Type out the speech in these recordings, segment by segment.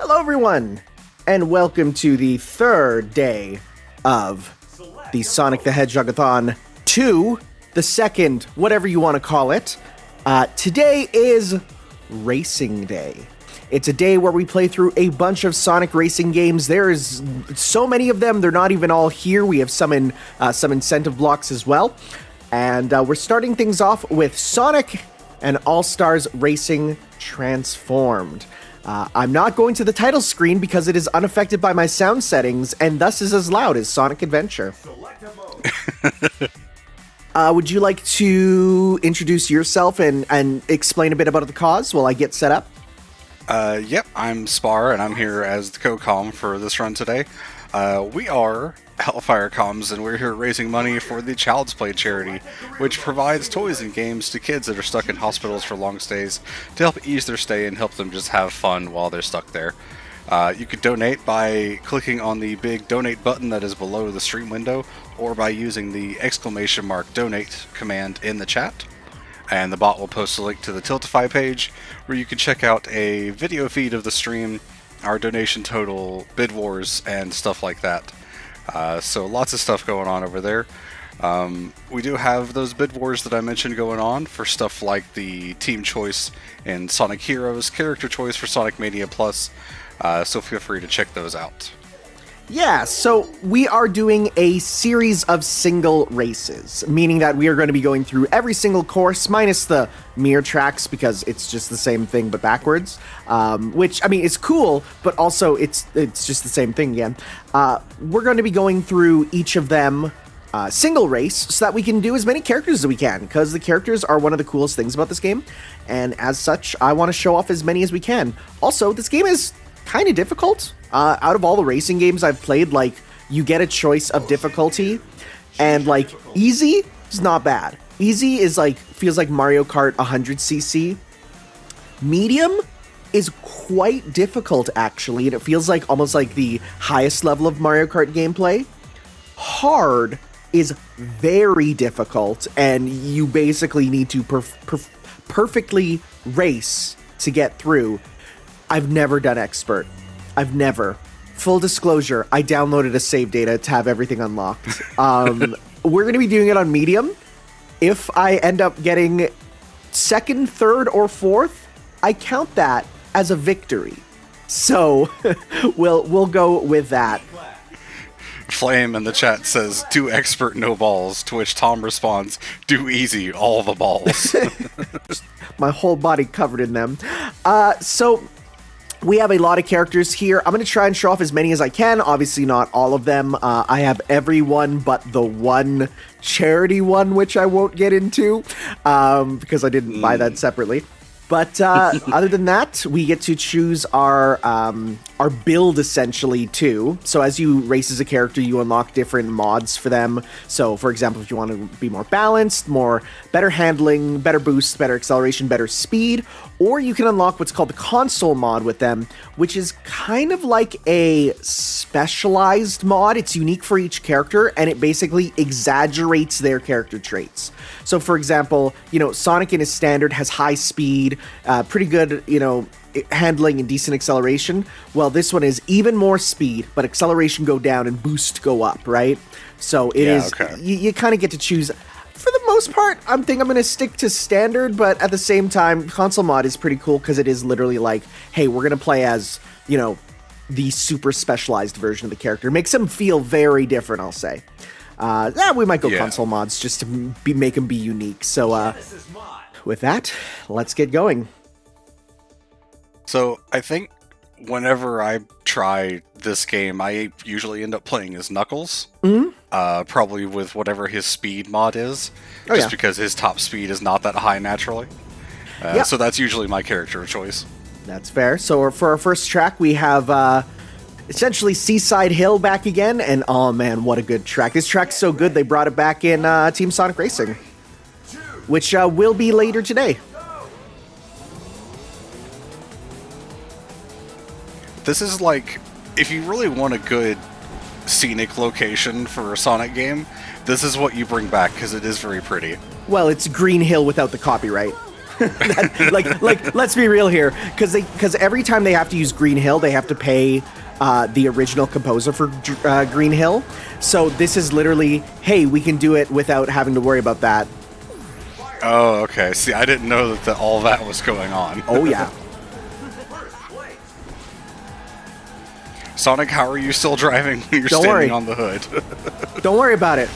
Hello, everyone, and welcome to the third day of the Sonic the Hedgehog-a-thon 2, the second, whatever you want to call it. Today is Racing Day. It's a day where we play through a bunch of Sonic racing games. There's so many of them, they're not even all here. We have some incentive blocks as well. And we're starting things off with Sonic and All-Stars Racing Transformed. I'm not going to the title screen because it is unaffected by my sound settings and thus is as loud as Sonic Adventure. Would you like to introduce yourself and explain a bit about the cause while I get set up? Yep, I'm Spar, and I'm here as the co-comm for this run today. We are HellfireComms, and we're here raising money for the Child's Play charity, which provides toys and games to kids that are stuck in hospitals for long stays to help ease their stay and help them just have fun while they're stuck there. You could donate by clicking on the big donate button that is below the stream window, or by using the !donate command in the chat. And the bot will post a link to the Tiltify page, where you can check out a video feed of the stream, our donation total, bid wars, and stuff like that. So lots of stuff going on over there. We do have those bid wars that I mentioned going on for stuff like the team choice in Sonic Heroes, character choice for Sonic Mania Plus, so feel free to check those out. Yeah, so we are doing a series of single races, meaning that we are going to be going through every single course, minus the mirror tracks, because it's just the same thing but backwards, which, I mean, is cool, but also it's just the same thing again. We're going to be going through each of them single race so that we can do as many characters as we can, because the characters are one of the coolest things about this game, and as such, I want to show off as many as we can. Also, this game is kind of difficult. Out of all the racing games I've played, like, you get a choice of difficulty, and, like, easy is not bad. Easy is, like, feels like Mario Kart 100cc. Medium is quite difficult, actually, and it feels like almost like the highest level of Mario Kart gameplay. Hard is very difficult, and you basically need to perfectly race to get through. I've never done expert. I've never. Full disclosure, I downloaded a save data to have everything unlocked. We're going to be doing it on medium. If I end up getting second, third, or fourth, I count that as a victory. So we'll go with that. Flame in the chat says, "Do expert, no balls," to which Tom responds, "Do easy, all the balls." My whole body covered in them. So we have a lot of characters here. I'm going to try and show off as many as I can. Obviously not all of them. I have everyone but the one charity one, which I won't get into because I didn't buy that separately. But other than that, we get to choose our build, essentially, too. So as you race as a character, you unlock different mods for them. So, for example, if you want to be more balanced, better handling, better boost, better acceleration, better speed, or you can unlock what's called the console mod with them, which is kind of like a specialized mod. It's unique for each character, and it basically exaggerates their character traits. So, for example, Sonic in his standard has high speed, pretty good, handling and decent acceleration. Well, this one is even more speed, but acceleration go down and boost go up, right? So it is. Okay. You kind of get to choose. For the most part, I'm going to stick to standard, but at the same time, console mod is pretty cool because it is literally like, hey, we're going to play as, the super specialized version of the character. It makes him feel very different, I'll say. We might go console mods just to make them be unique. So with that, let's get going. So I think whenever I try this game, I usually end up playing as Knuckles. Mm-hmm. Probably with whatever his speed mod is, because his top speed is not that high naturally. So that's usually my character choice. That's fair. So for our first track, we have essentially Seaside Hill back again, and oh man, what a good track. This track's so good, they brought it back in Team Sonic Racing, which will be later today. This is like, if you really want a good scenic location for a Sonic game, this is what you bring back, because it is very pretty. Well, it's Green Hill without the copyright. Let's be real here, because every time they have to use Green Hill, they have to pay the original composer for Green Hill. So this is literally, hey, we can do it without having to worry about that. Oh, okay. See, I didn't know that all that was going on. Oh, yeah. Sonic, how are you still driving when you're standing on the hood? Don't worry about it.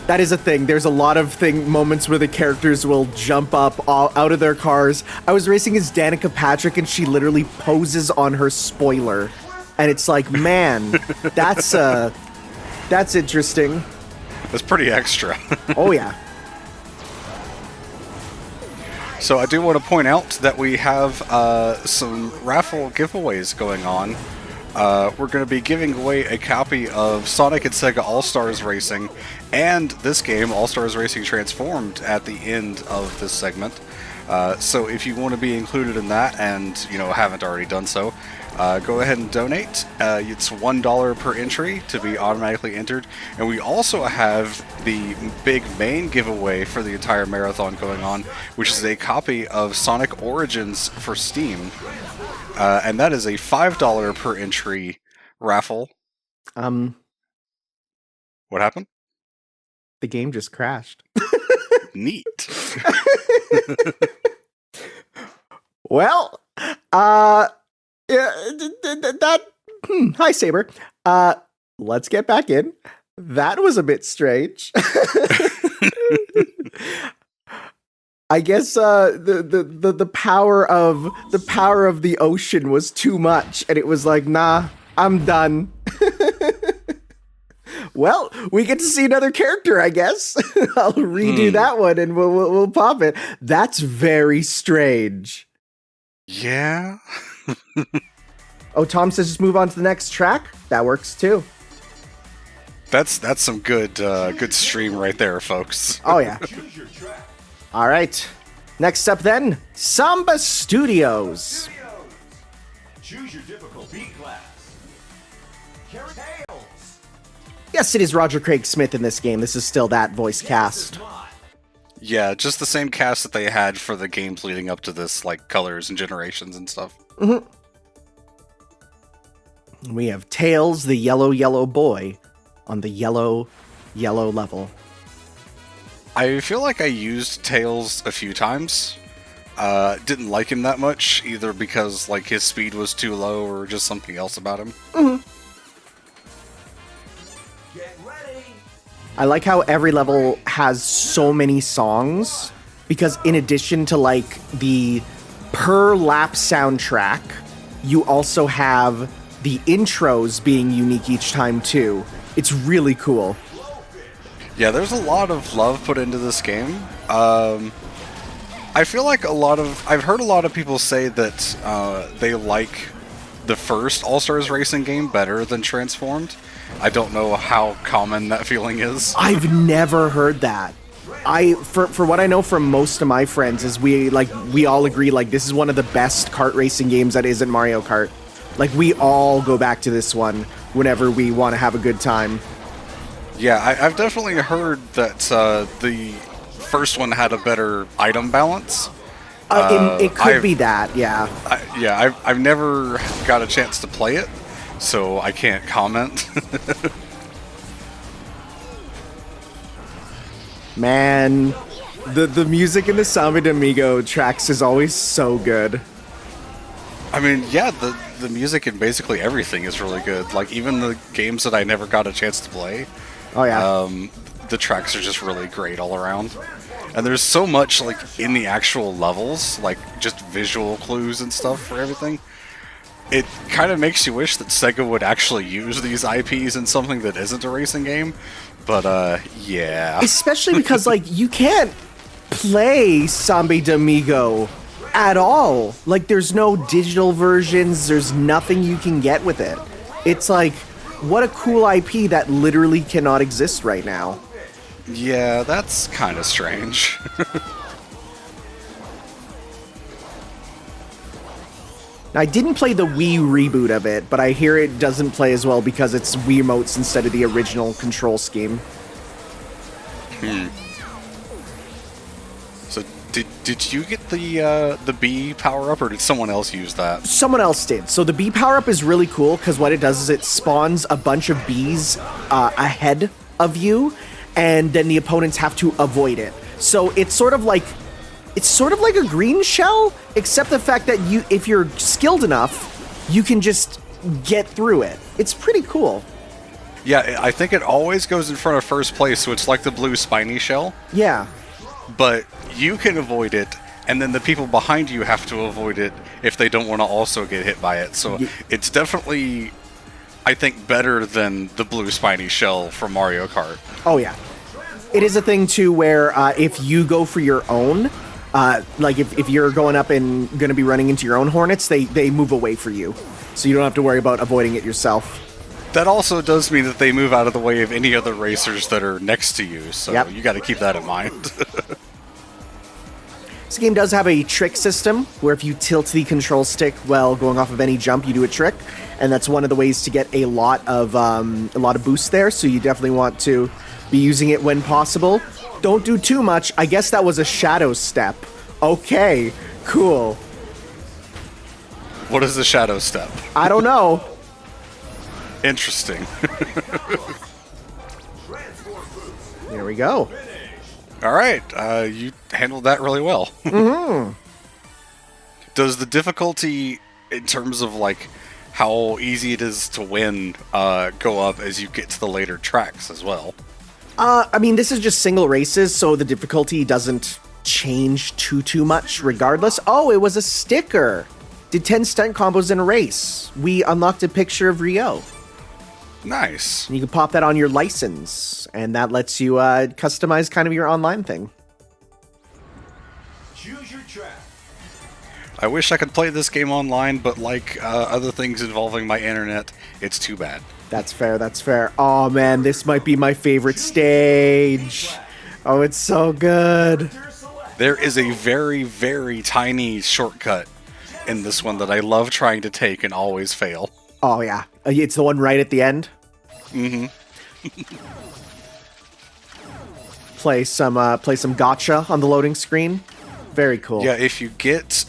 That is a thing. There's a lot of moments where the characters will jump up out of their cars. I was racing as Danica Patrick, and she literally poses on her spoiler. And it's like, man, that's interesting. That's pretty extra. Oh, yeah. So I do want to point out that we have some raffle giveaways going on. We're going to be giving away a copy of Sonic and Sega All-Stars Racing and this game, All-Stars Racing Transformed, at the end of this segment. So if you want to be included in that and, haven't already done so, go ahead and donate. It's $1 per entry to be automatically entered. And we also have the big main giveaway for the entire marathon going on, which is a copy of Sonic Origins for Steam. And that is a $5 per entry raffle. What happened? The game just crashed. Neat. Well, yeah, hi, Saber. Let's get back in. That was a bit strange. I guess the power of the ocean was too much, and it was like, nah, I'm done. Well, we get to see another character, I guess. I'll redo that one, and we'll pop it. That's very strange. Yeah. Oh, Tom says just move on to the next track. That works too. That's some good stream right there, folks. Oh yeah. All right. Next up then, Samba Studios. Choose your difficult beat class. Yes, it is Roger Craig Smith in this game. This is still that voice cast. Yeah, just the same cast that they had for the games leading up to this, like Colors and Generations and stuff. Mm-hmm. We have Tails, the yellow boy, on the yellow level. I feel like I used Tails a few times. Didn't like him that much, either because like his speed was too low or just something else about him. Mm-hmm. I like how every level has so many songs, because in addition to like the per lap soundtrack, you also have the intros being unique each time too. It's really cool. Yeah, there's a lot of love put into this game. I feel like I've heard a lot of people say that they like the first All-Stars Racing game better than Transformed. I don't know how common that feeling is. I've never heard that. For what I know from most of my friends is we all agree like this is one of the best kart racing games that isn't Mario Kart. Like we all go back to this one whenever we want to have a good time. Yeah, I've definitely heard that the first one had a better item balance. It could be that, yeah. I've never got a chance to play it, so I can't comment. Man, the music in the Samba de Amigo tracks is always so good. I mean, yeah, the music in basically everything is really good. Like, even the games that I never got a chance to play. Oh, yeah. The tracks are just really great all around. And there's so much, like, in the actual levels, like, just visual clues and stuff for everything. It kind of makes you wish that Sega would actually use these IPs in something that isn't a racing game. But, yeah. Especially because, like, you can't play Samba de Amigo at all. Like, there's no digital versions, there's nothing you can get with it. It's like, what a cool IP that literally cannot exist right now. Yeah, that's kind of strange. I didn't play the Wii reboot of it, but I hear it doesn't play as well because it's Wiimotes instead of the original control scheme. So, Did you get the bee power up, or did someone else use that? Someone else did. So the bee power-up is really cool because what it does is it spawns a bunch of bees ahead of you, and then the opponents have to avoid it. So it's sort of like a green shell, except the fact that if you're skilled enough, you can just get through it. It's pretty cool. Yeah, I think it always goes in front of first place, so it's like the blue spiny shell. Yeah. But you can avoid it, and then the people behind you have to avoid it if they don't want to also get hit by it. So it's definitely, I think, better than the blue spiny shell from Mario Kart. Oh, yeah. It is a thing, too, where if you go for your own, like if you're going up and going to be running into your own hornets, they move away for you. So you don't have to worry about avoiding it yourself. That also does mean that they move out of the way of any other racers that are next to you, so you got to keep that in mind. This game does have a trick system, where if you tilt the control stick while going off of any jump, you do a trick, and that's one of the ways to get a lot of boost there, so you definitely want to be using it when possible. Don't do too much. I guess that was a shadow step. Okay, cool. What is the shadow step? I don't know. Interesting. There we go. All right, you handled that really well. Mm-hmm. Does the difficulty in terms of like how easy it is to win go up as you get to the later tracks as well? I mean, this is just single races, so the difficulty doesn't change too much regardless. Oh, it was a sticker. Did 10 stunt combos in a race. We unlocked a picture of Rio. Nice. And you can pop that on your license, and that lets you customize kind of your online thing. Choose your track. I wish I could play this game online, but like other things involving my internet, it's too bad. That's fair, that's fair. Oh man, this might be my favorite stage. Oh, it's so good. There is a very, very tiny shortcut in this one that I love trying to take and always fail. Oh yeah, it's the one right at the end. Mm-hmm. Play some gotcha on the loading screen. Very cool. Yeah, if you get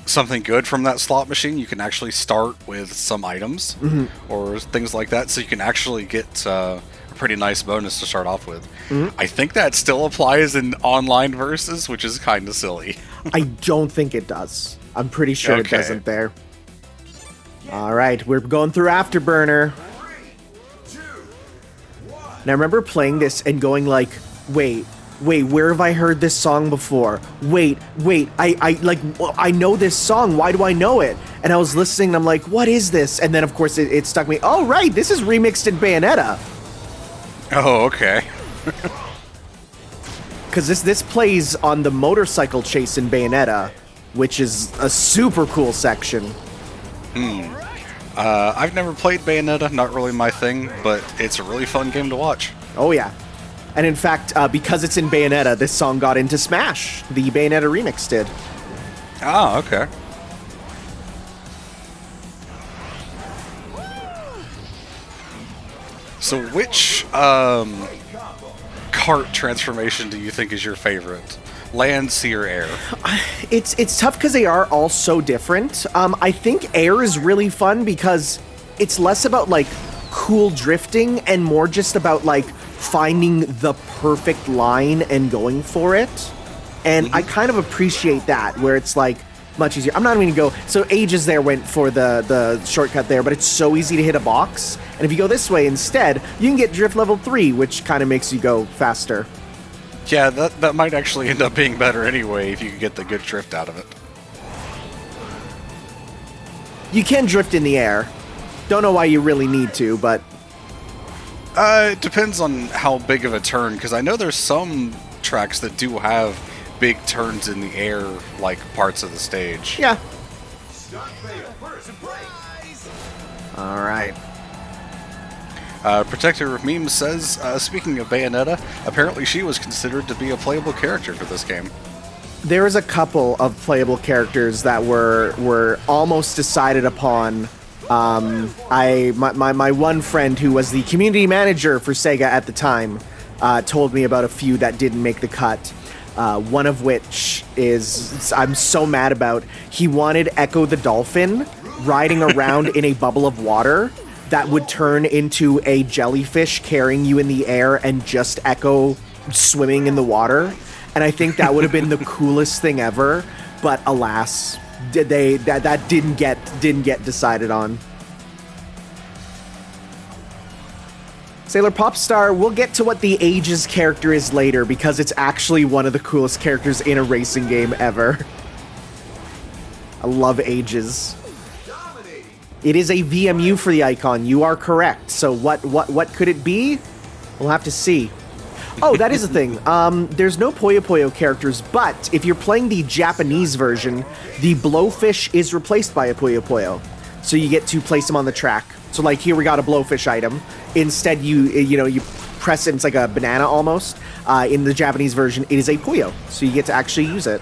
something good from that slot machine, you can actually start with some items or things like that, so you can actually get a pretty nice bonus to start off with. I think that still applies in online versus, which is kind of silly. I don't think it does. I'm pretty sure it doesn't there. All right, we're going through Afterburner. 3, 2, 1. And I remember playing this and going like, wait, where have I heard this song before? Wait, I know this song. Why do I know it? And I was listening and I'm like, what is this? And then of course it stuck me. Oh, right, this is remixed in Bayonetta. Oh, okay. Because this plays on the motorcycle chase in Bayonetta, which is a super cool section. I've never played Bayonetta, not really my thing, but it's a really fun game to watch. Oh yeah. And in fact, because it's in Bayonetta, this song got into Smash. The Bayonetta remix did. Ah, okay. So which kart transformation do you think is your favorite? Land, sea, or air? It's tough because they are all so different. I think air is really fun because it's less about like cool drifting and more just about like finding the perfect line and going for it. And I kind of appreciate that, where it's like much easier. I'm not even gonna go. So Ages there went for the shortcut there, but it's so easy to hit a box. And if you go this way instead, you can get drift level 3, which kind of makes you go faster. Yeah, that might actually end up being better anyway if you can get the good drift out of it. You can drift in the air. Don't know why you really need to, but... It depends on how big of a turn, because I know there's some tracks that do have big turns in the air, like parts of the stage. Yeah. Alright. Protector of Memes says, speaking of Bayonetta, apparently she was considered to be a playable character for this game. There is a couple of playable characters that were almost decided upon. My one friend who was the community manager for Sega at the time told me about a few that didn't make the cut. One of which is I'm so mad about. He wanted Echo the Dolphin riding around in a bubble of water that would turn into a jellyfish carrying you in the air and just Echo swimming in the water. And I think that would have been the coolest thing ever. But alas, that didn't get decided on. Sailor Popstar, we'll get to what the Ages character is later because it's actually one of the coolest characters in a racing game ever. I love Ages. It is a VMU for the icon. You are correct. So what could it be? We'll have to see. Oh, that is a thing. There's no Puyo Puyo characters, but if you're playing the Japanese version, the Blowfish is replaced by a Puyo Puyo. So you get to place them on the track. So like here we got a Blowfish item. Instead you press it, it's like a banana almost. In the Japanese version, it is a Puyo. So you get to actually use it.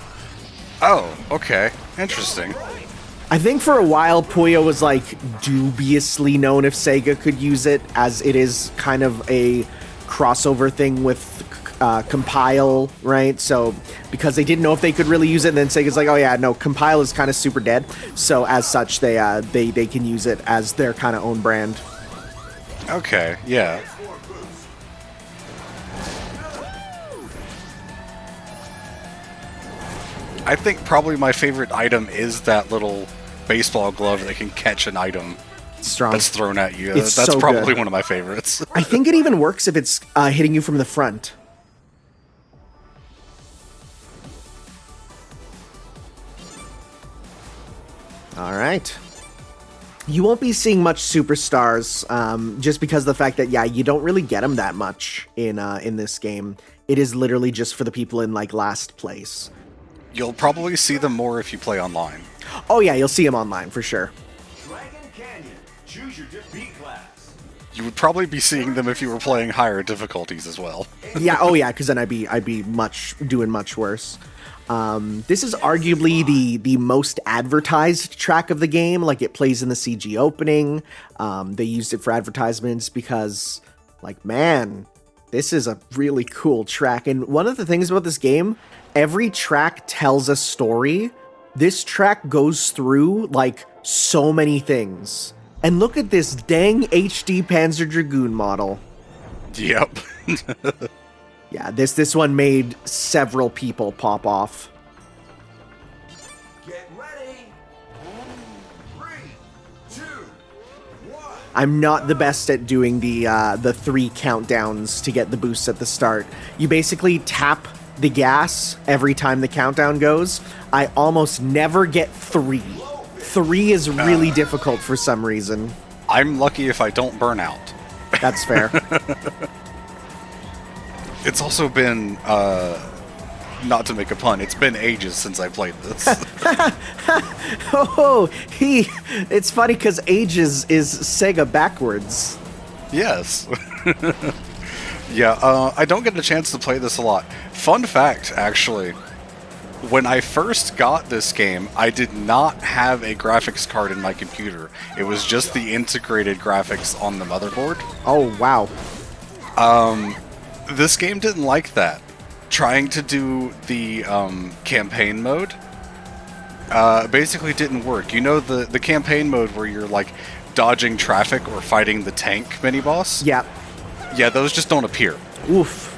Oh, okay. Interesting. I think for a while Puyo was like dubiously known if Sega could use it, as it is kind of a crossover thing with Compile, right? So because they didn't know if they could really use it, and then Sega's like, oh yeah, no, Compile is kind of super dead. So as such, they can use it as their kind of own brand. Okay, yeah. I think probably my favorite item is that little baseball glove that can catch an item Strong. that's thrown at you. It's That's so probably good. one of my favorites. I think it even works if it's hitting you from the front. All right. You won't be seeing much superstars, just because of the fact that, yeah, you don't really get them that much in this game. It is literally just for the people in, like, last place. You'll probably see them more if you play online. Oh, yeah, you'll see them online, for sure. Dragon Canyon. Choose your defeat class. You would probably be seeing them if you were playing higher difficulties as well. Yeah, oh, yeah, because then I'd be doing much worse. This is arguably the most advertised track of the game. Like, it plays in the CG opening. They used it for advertisements because, like, man, this is a really cool track. And one of the things about this game, every track tells a story. This track goes through, like, so many things. And look at this dang HD Panzer Dragoon model. Yep. Yeah, this one made several people pop off. Get ready. 3, 2, 1. I'm not the best at doing the 3 countdowns to get the boosts at the start. You basically tap the gas every time the countdown goes. I almost never get 3. 3 is really difficult for some reason. I'm lucky if I don't burn out. That's fair. It's also been, not to make a pun, it's been ages since I played this. Oh, it's funny because ages is Sega backwards. Yes. Yeah, I don't get a chance to play this a lot. Fun fact, actually, when I first got this game, I did not have a graphics card in my computer. It was just the integrated graphics on the motherboard. Oh, wow. This game didn't like that. Trying to do the campaign mode basically didn't work. You know the campaign mode where you're like dodging traffic or fighting the tank mini-boss? Yeah. Yeah, those just don't appear. Oof.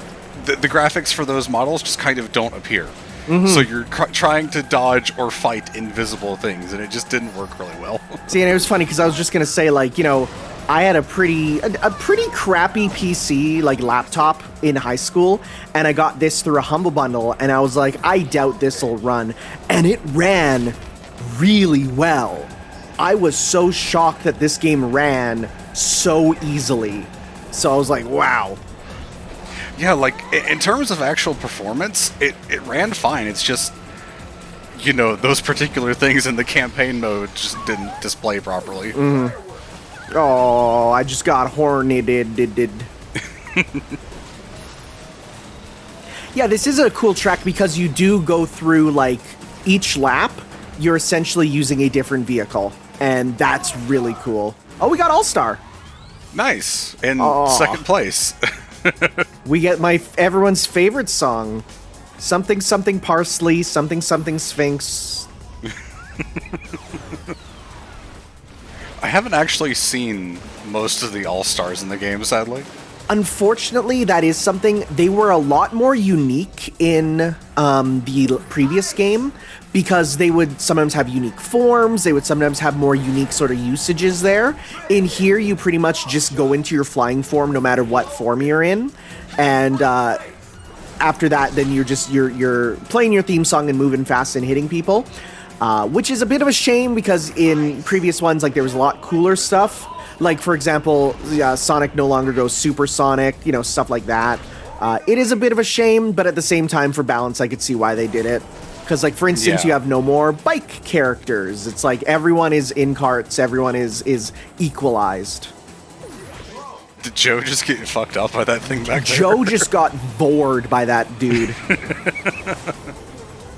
The graphics for those models just kind of don't appear. So you're trying to dodge or fight invisible things, and it just didn't work really well. See, and it was funny because I was just gonna say, like, you know, I had a pretty crappy PC, like, laptop in high school, and I got this through a Humble Bundle, and I was like, I doubt this'll run, and it ran really well. I was so shocked that this game ran so easily. So I was like, wow. Yeah, like, in terms of actual performance, it ran fine. It's just, you know, those particular things in the campaign mode just didn't display properly. Oh, I just got horneted. Yeah, this is a cool track because you do go through, like, each lap, you're essentially using a different vehicle. And that's really cool. Oh, we got All-Star. Nice. In Aw. second place. We get everyone's favorite song. Something something parsley, something something sphinx. I haven't actually seen most of the All-Stars in the game, sadly. Unfortunately, that is something. They were a lot more unique in the previous game because they would sometimes have unique forms. They would sometimes have more unique sort of usages there. In here, you pretty much just go into your flying form no matter what form you're in, and after that, then you're playing your theme song and moving fast and hitting people, which is a bit of a shame because in previous ones, like there was a lot cooler stuff. Like, for example, Sonic no longer goes supersonic, you know, stuff like that. It is a bit of a shame, but at the same time, for balance, I could see why they did it. Because, like, for instance, you have no more bike characters. It's like everyone is in carts, everyone is equalized. Did Joe just get fucked up by that thing back there? Joe just got bored by that dude.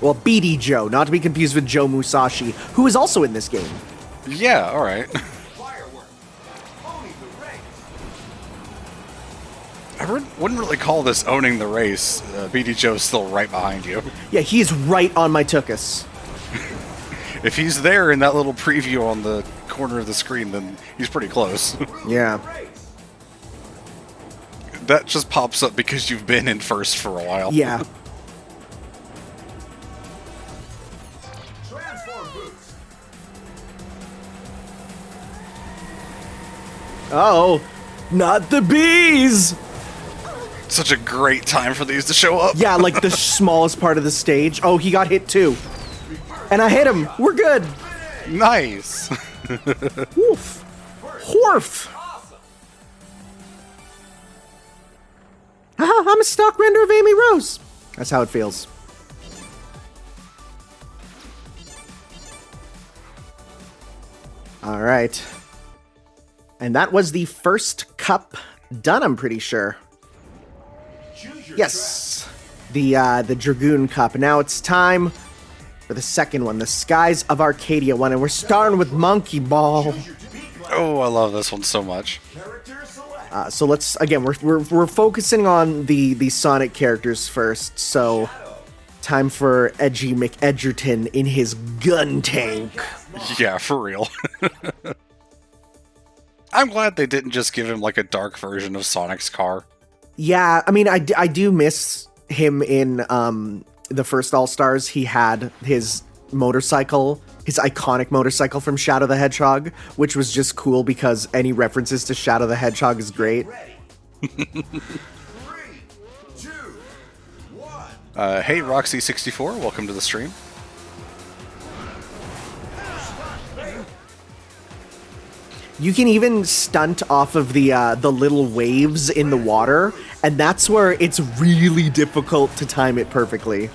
Well, BD Joe, not to be confused with Joe Musashi, who is also in this game. Yeah, alright. I wouldn't really call this owning the race. BD Joe's still right behind you. Yeah, he's right on my tuchus. If he's there in that little preview on the corner of the screen, then he's pretty close. Yeah. That just pops up because you've been in first for a while. Yeah. Oh, not the bees! Such a great time for these to show up. Yeah, like the smallest part of the stage. Oh, he got hit too. And I hit him. We're good. Nice. Woof. Horf. Haha, I'm a stock render of Amy Rose. That's how it feels. All right. And that was the first cup done, I'm pretty sure. Yes. The Dragoon Cup. Now it's time for the second one, the Skies of Arcadia one, and we're starting with Monkey Ball. Oh, I love this one so much. So let's again. We're focusing on the Sonic characters first. So time for Edgy McEdgerton in his gun tank. Yeah, for real. I'm glad they didn't just give him like a dark version of Sonic's car. Yeah, I mean, I do miss him in the first All-Stars. He had his motorcycle, his iconic motorcycle from Shadow the Hedgehog, which was just cool because any references to Shadow the Hedgehog is great. 3, 2, 1. Hey, Roxy64, welcome to the stream. You can even stunt off of the little waves in the water, and that's where it's really difficult to time it perfectly.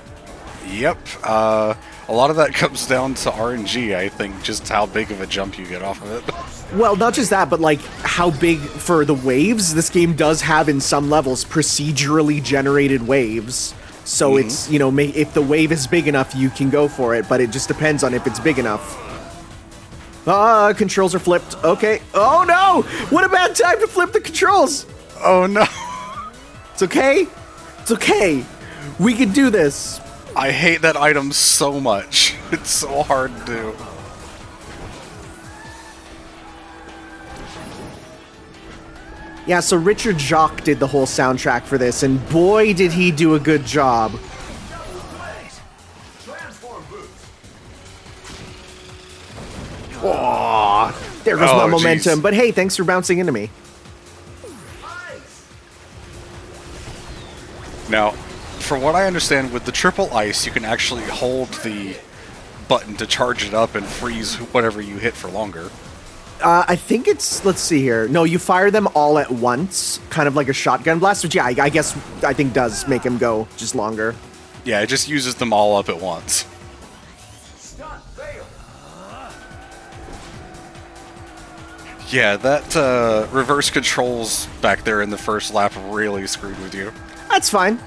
Yep, a lot of that comes down to RNG, I think, just how big of a jump you get off of it. Well, not just that, but like how big for the waves, this game does have in some levels procedurally generated waves. So it's, you know, if the wave is big enough, you can go for it, but it just depends on if it's big enough. Controls are flipped. Okay. Oh no! What a bad time to flip the controls! Oh no! It's okay. It's okay. We can do this. I hate that item so much. It's so hard to do. Yeah, so Richard Jacques did the whole soundtrack for this, and boy did he do a good job. Oh, there goes my momentum. But hey, thanks for bouncing into me. Now, from what I understand, with the triple ice, you can actually hold the button to charge it up and freeze whatever you hit for longer. I think it's, let's see here. No, you fire them all at once, kind of like a shotgun blast, which, yeah, I guess I think does make him go just longer. Yeah, it just uses them all up at once. Yeah, that reverse controls back there in the first lap really screwed with you. That's fine.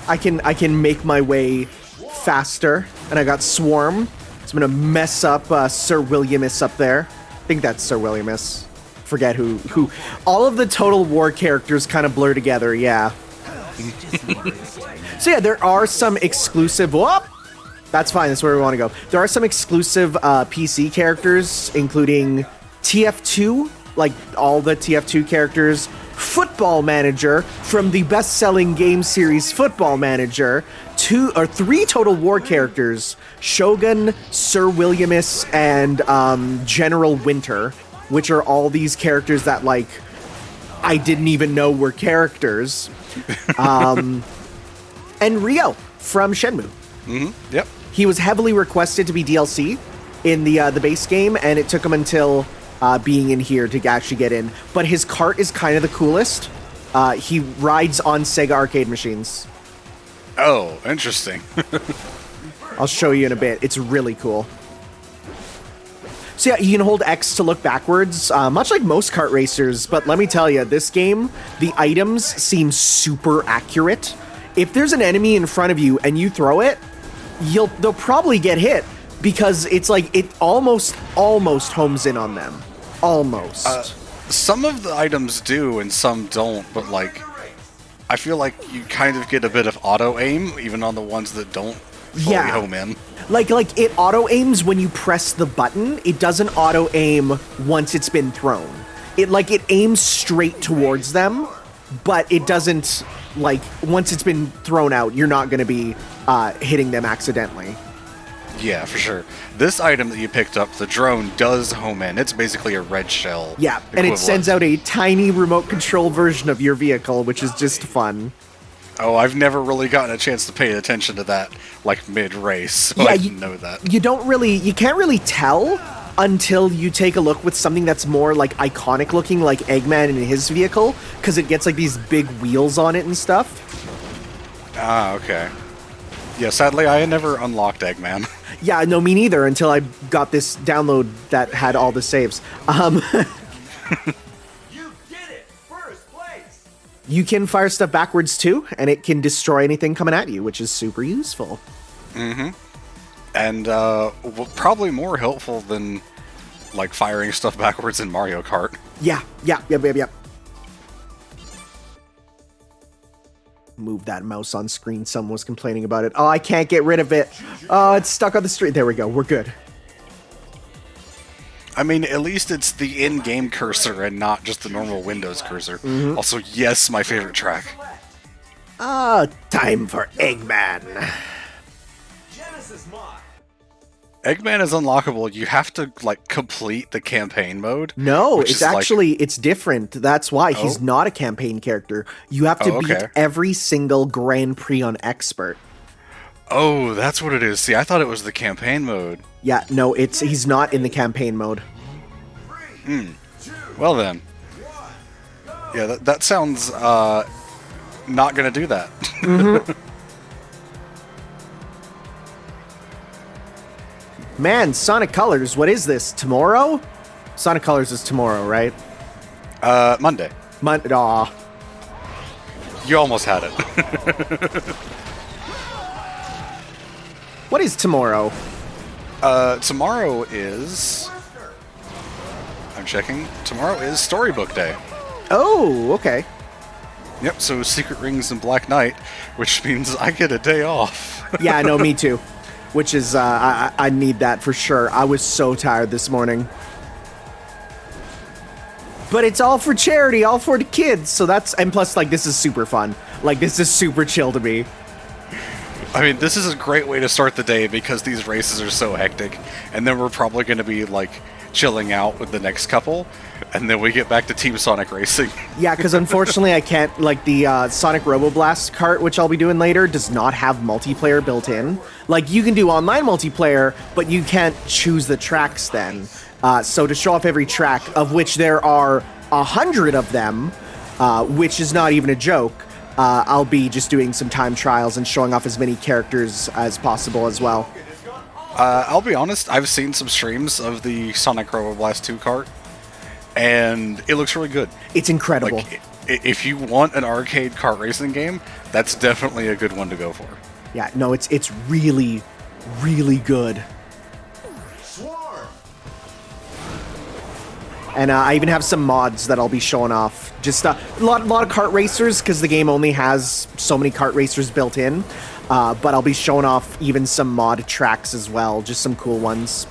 I can make my way faster, and I got Swarm, so I'm gonna mess up Sir Williamus up there. I think that's Sir Williamus. Forget who. All of the Total War characters kind of blur together. Yeah. So yeah, there are some exclusive. Whoop! That's fine. That's where we want to go. There are some exclusive PC characters, including TF2, like all the TF2 characters. Football Manager from the best-selling game series Football Manager. 2 or 3 Total War characters: Shogun, Sir Williamus, and General Winter, which are all these characters that like I didn't even know were characters. And Ryo from Shenmue. Mm-hmm. Yep. He was heavily requested to be DLC in the base game, and it took him until being in here to actually get in. But his cart is kind of the coolest. He rides on Sega arcade machines. Oh, interesting. I'll show you in a bit. It's really cool. So yeah, you can hold X to look backwards, much like most kart racers, but let me tell you, this game, the items seem super accurate. If there's an enemy in front of you and you throw it, they'll probably get hit, because it's like it almost homes in on them. Almost. Some of the items do and some don't, but like I feel like you kind of get a bit of auto aim even on the ones that don't fully home in. Like it auto aims when you press the button. It doesn't auto aim once it's been thrown. It aims straight towards them, but it doesn't, like, once it's been thrown out, you're not going to be hitting them accidentally. Yeah, for sure. This item that you picked up, the drone, does home in. It's basically a red shell. Yeah, and equivalent. it sends out a tiny remote control version of your vehicle, which is just fun. Oh, I've never really gotten a chance to pay attention to that, like, mid-race, so I didn't know that. You can't really tell until you take a look with something that's more, like, iconic looking, like Eggman in his vehicle, because it gets, like, these big wheels on it and stuff. Ah, okay. Yeah, sadly, I had never unlocked Eggman. Yeah, no, me neither, until I got this download that had all the saves. You did it! First place! You can fire stuff backwards, too, and it can destroy anything coming at you, which is super useful. Mm-hmm. And probably more helpful than, like, firing stuff backwards in Mario Kart. Yeah. Move that mouse on screen. Someone was complaining about it. Oh, I can't get rid of it. Oh, it's stuck on the street. There we go. We're good. I mean, at least it's the in-game cursor and not just the normal Windows cursor. Mm-hmm. Also, yes, my favorite track. Time for Eggman. Genesis mod. Eggman is unlockable. You have to, like, complete the campaign mode. No, it's actually, it's different. That's why he's not a campaign character. You have to beat every single Grand Prix on Expert. Oh, that's what it is. See, I thought it was the campaign mode. Yeah, no, he's not in the campaign mode. Well then. Yeah, that sounds, not gonna do that. Mm-hmm. Man, Sonic Colors, what is this? Tomorrow? Sonic Colors is tomorrow, right? Monday. Aw. You almost had it. What is tomorrow? Tomorrow is... I'm checking. Tomorrow is Storybook Day. Oh, okay. Yep, so Secret Rings and Black Knight, which means I get a day off. Yeah, no, me too. Which is, I need that for sure. I was so tired this morning. But it's all for charity, all for the kids, so that's... And plus, like, this is super fun. Like, this is super chill to me. I mean, this is a great way to start the day because these races are so hectic. And then we're probably going to be, like, chilling out with the next couple. And then we get back to Team Sonic racing. Yeah, because unfortunately I can't... Like, the Sonic Roboblast kart, which I'll be doing later, does not have multiplayer built in. Like, you can do online multiplayer, but you can't choose the tracks then. So to show off every track, of which there are 100 of them, which is not even a joke, I'll be just doing some time trials and showing off as many characters as possible as well. I'll be honest, I've seen some streams of the Sonic Roboblast 2 kart, and it looks really good. It's incredible. Like, if you want an arcade kart racing game, that's definitely a good one to go for. Yeah, no, it's really, really good. And I even have some mods that I'll be showing off. Just a lot of kart racers, because the game only has so many kart racers built in. But I'll be showing off even some mod tracks as well, just some cool ones.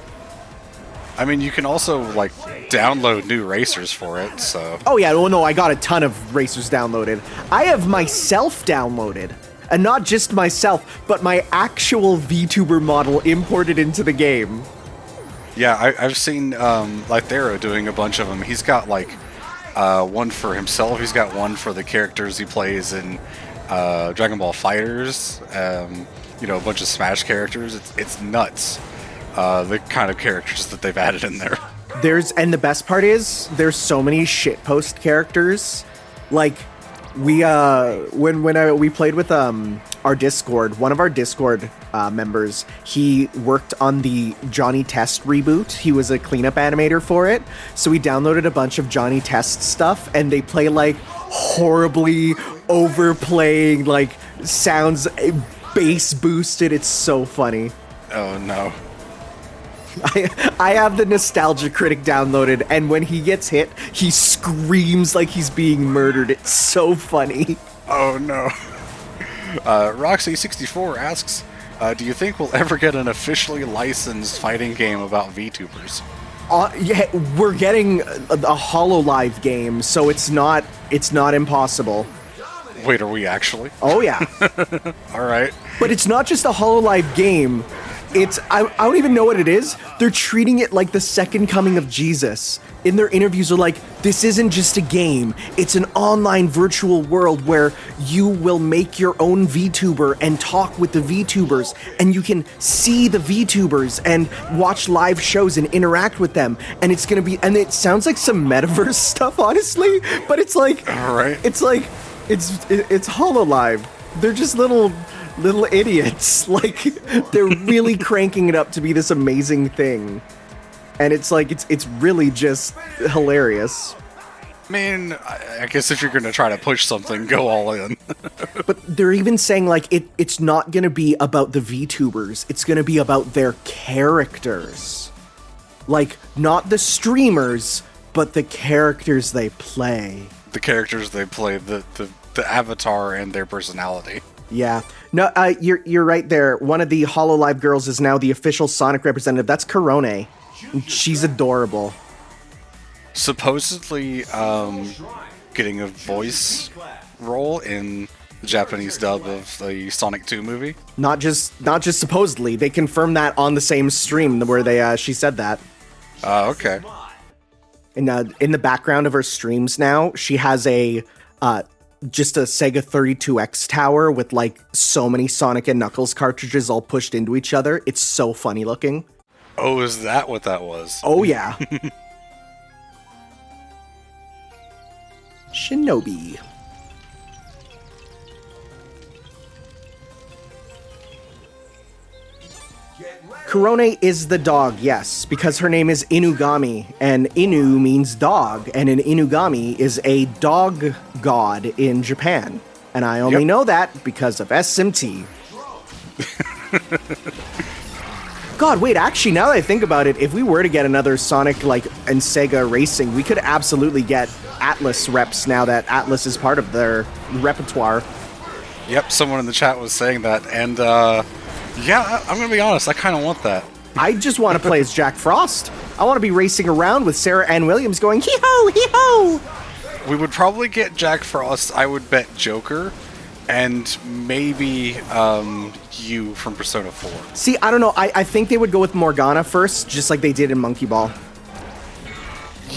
I mean, you can also, like, download new racers for it, so... Oh yeah, well no, I got a ton of racers downloaded. I have myself downloaded. And not just myself, but my actual VTuber model imported into the game. Yeah, I've seen Lythero doing a bunch of them. He's got, like, one for himself. He's got one for the characters he plays in Dragon Ball FighterZ. You know, a bunch of Smash characters. It's nuts. The kind of characters that they've added in there. And the best part is, there's so many shitpost characters. Like, we played with our Discord, one of our Discord members, he worked on the Johnny Test reboot. He was a cleanup animator for it. So we downloaded a bunch of Johnny Test stuff, and they play like horribly overplaying, like sounds bass boosted. It's so funny. Oh no. I have the Nostalgia Critic downloaded, and when he gets hit, he screams like he's being murdered. It's so funny. Oh no. Roxy64 asks, do you think we'll ever get an officially licensed fighting game about VTubers? Yeah, we're getting a HoloLive game, so it's not impossible. Wait, are we actually? Oh yeah. All right. But it's not just a HoloLive game. I don't even know what it is. They're treating it like the second coming of Jesus. In their interviews, they're like, this isn't just a game. It's an online virtual world where you will make your own VTuber and talk with the VTubers, and you can see the VTubers and watch live shows and interact with them. And it's gonna be, and it sounds like some metaverse stuff, honestly. But it's like, all right. It's like, it's HoloLive. They're just little idiots. Like, they're really cranking it up to be this amazing thing, and it's like it's really just hilarious. I mean, I guess if you're gonna try to push something, go all in. But they're even saying like it's not gonna be about the VTubers, it's gonna be about their characters, like not the streamers, but the characters they play. The characters they play, the avatar and their personality. Yeah. No, you're right there. One of the HoloLive girls is now the official Sonic representative. That's Korone. She's adorable. Supposedly, getting a voice role in the Japanese dub of the Sonic 2 movie. Not just supposedly. They confirmed that on the same stream where she said that. Okay. In the background of her streams now, she has just a Sega 32X tower with like so many Sonic and Knuckles cartridges all pushed into each other. It's so funny looking. Oh, is that what that was? Oh yeah. Shinobi. Korone is the dog, yes, because her name is Inugami, and Inu means dog, and an Inugami is a dog god in Japan. And I only know that because of SMT. God, wait, actually, now that I think about it, if we were to get another Sonic, and Sega Racing, we could absolutely get Atlas reps now that Atlas is part of their repertoire. Yep, someone in the chat was saying that, and, yeah, I'm gonna be honest, I kind of want that. I just want to play as Jack Frost. I want to be racing around with Sarah Ann Williams going, hee-ho, hee-ho! We would probably get Jack Frost, I would bet Joker, and maybe, you from Persona 4. See, I don't know, I think they would go with Morgana first, just like they did in Monkey Ball.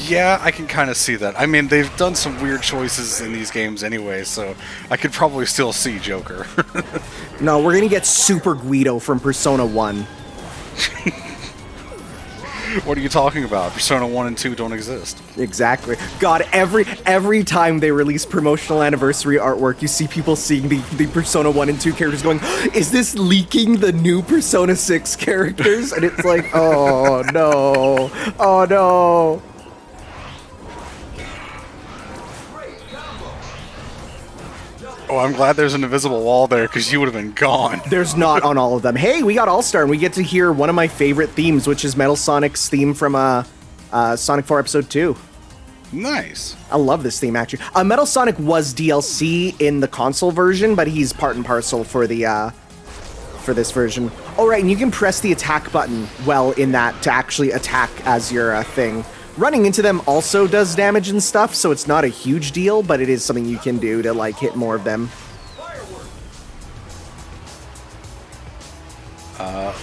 Yeah, I can kind of see that. I mean, they've done some weird choices in these games anyway, so I could probably still see Joker. No, we're gonna get Super Guido from Persona 1. What are you talking about? Persona 1 and 2 don't exist. Exactly. God, every time they release promotional anniversary artwork, you see people seeing the Persona 1 and 2 characters going, is this leaking the new Persona 6 characters? And it's like, oh no, oh no. Oh, I'm glad there's an invisible wall there, because you would have been gone. There's not on all of them. Hey, we got All-Star, and we get to hear one of my favorite themes, which is Metal Sonic's theme from Sonic 4 Episode 2. Nice. I love this theme, actually. Metal Sonic was DLC in the console version, but he's part and parcel for the for this version. Oh, right, and you can press the attack button well in that to actually attack as your thing. Running into them also does damage and stuff, so it's not a huge deal, but it is something you can do to, like, hit more of them.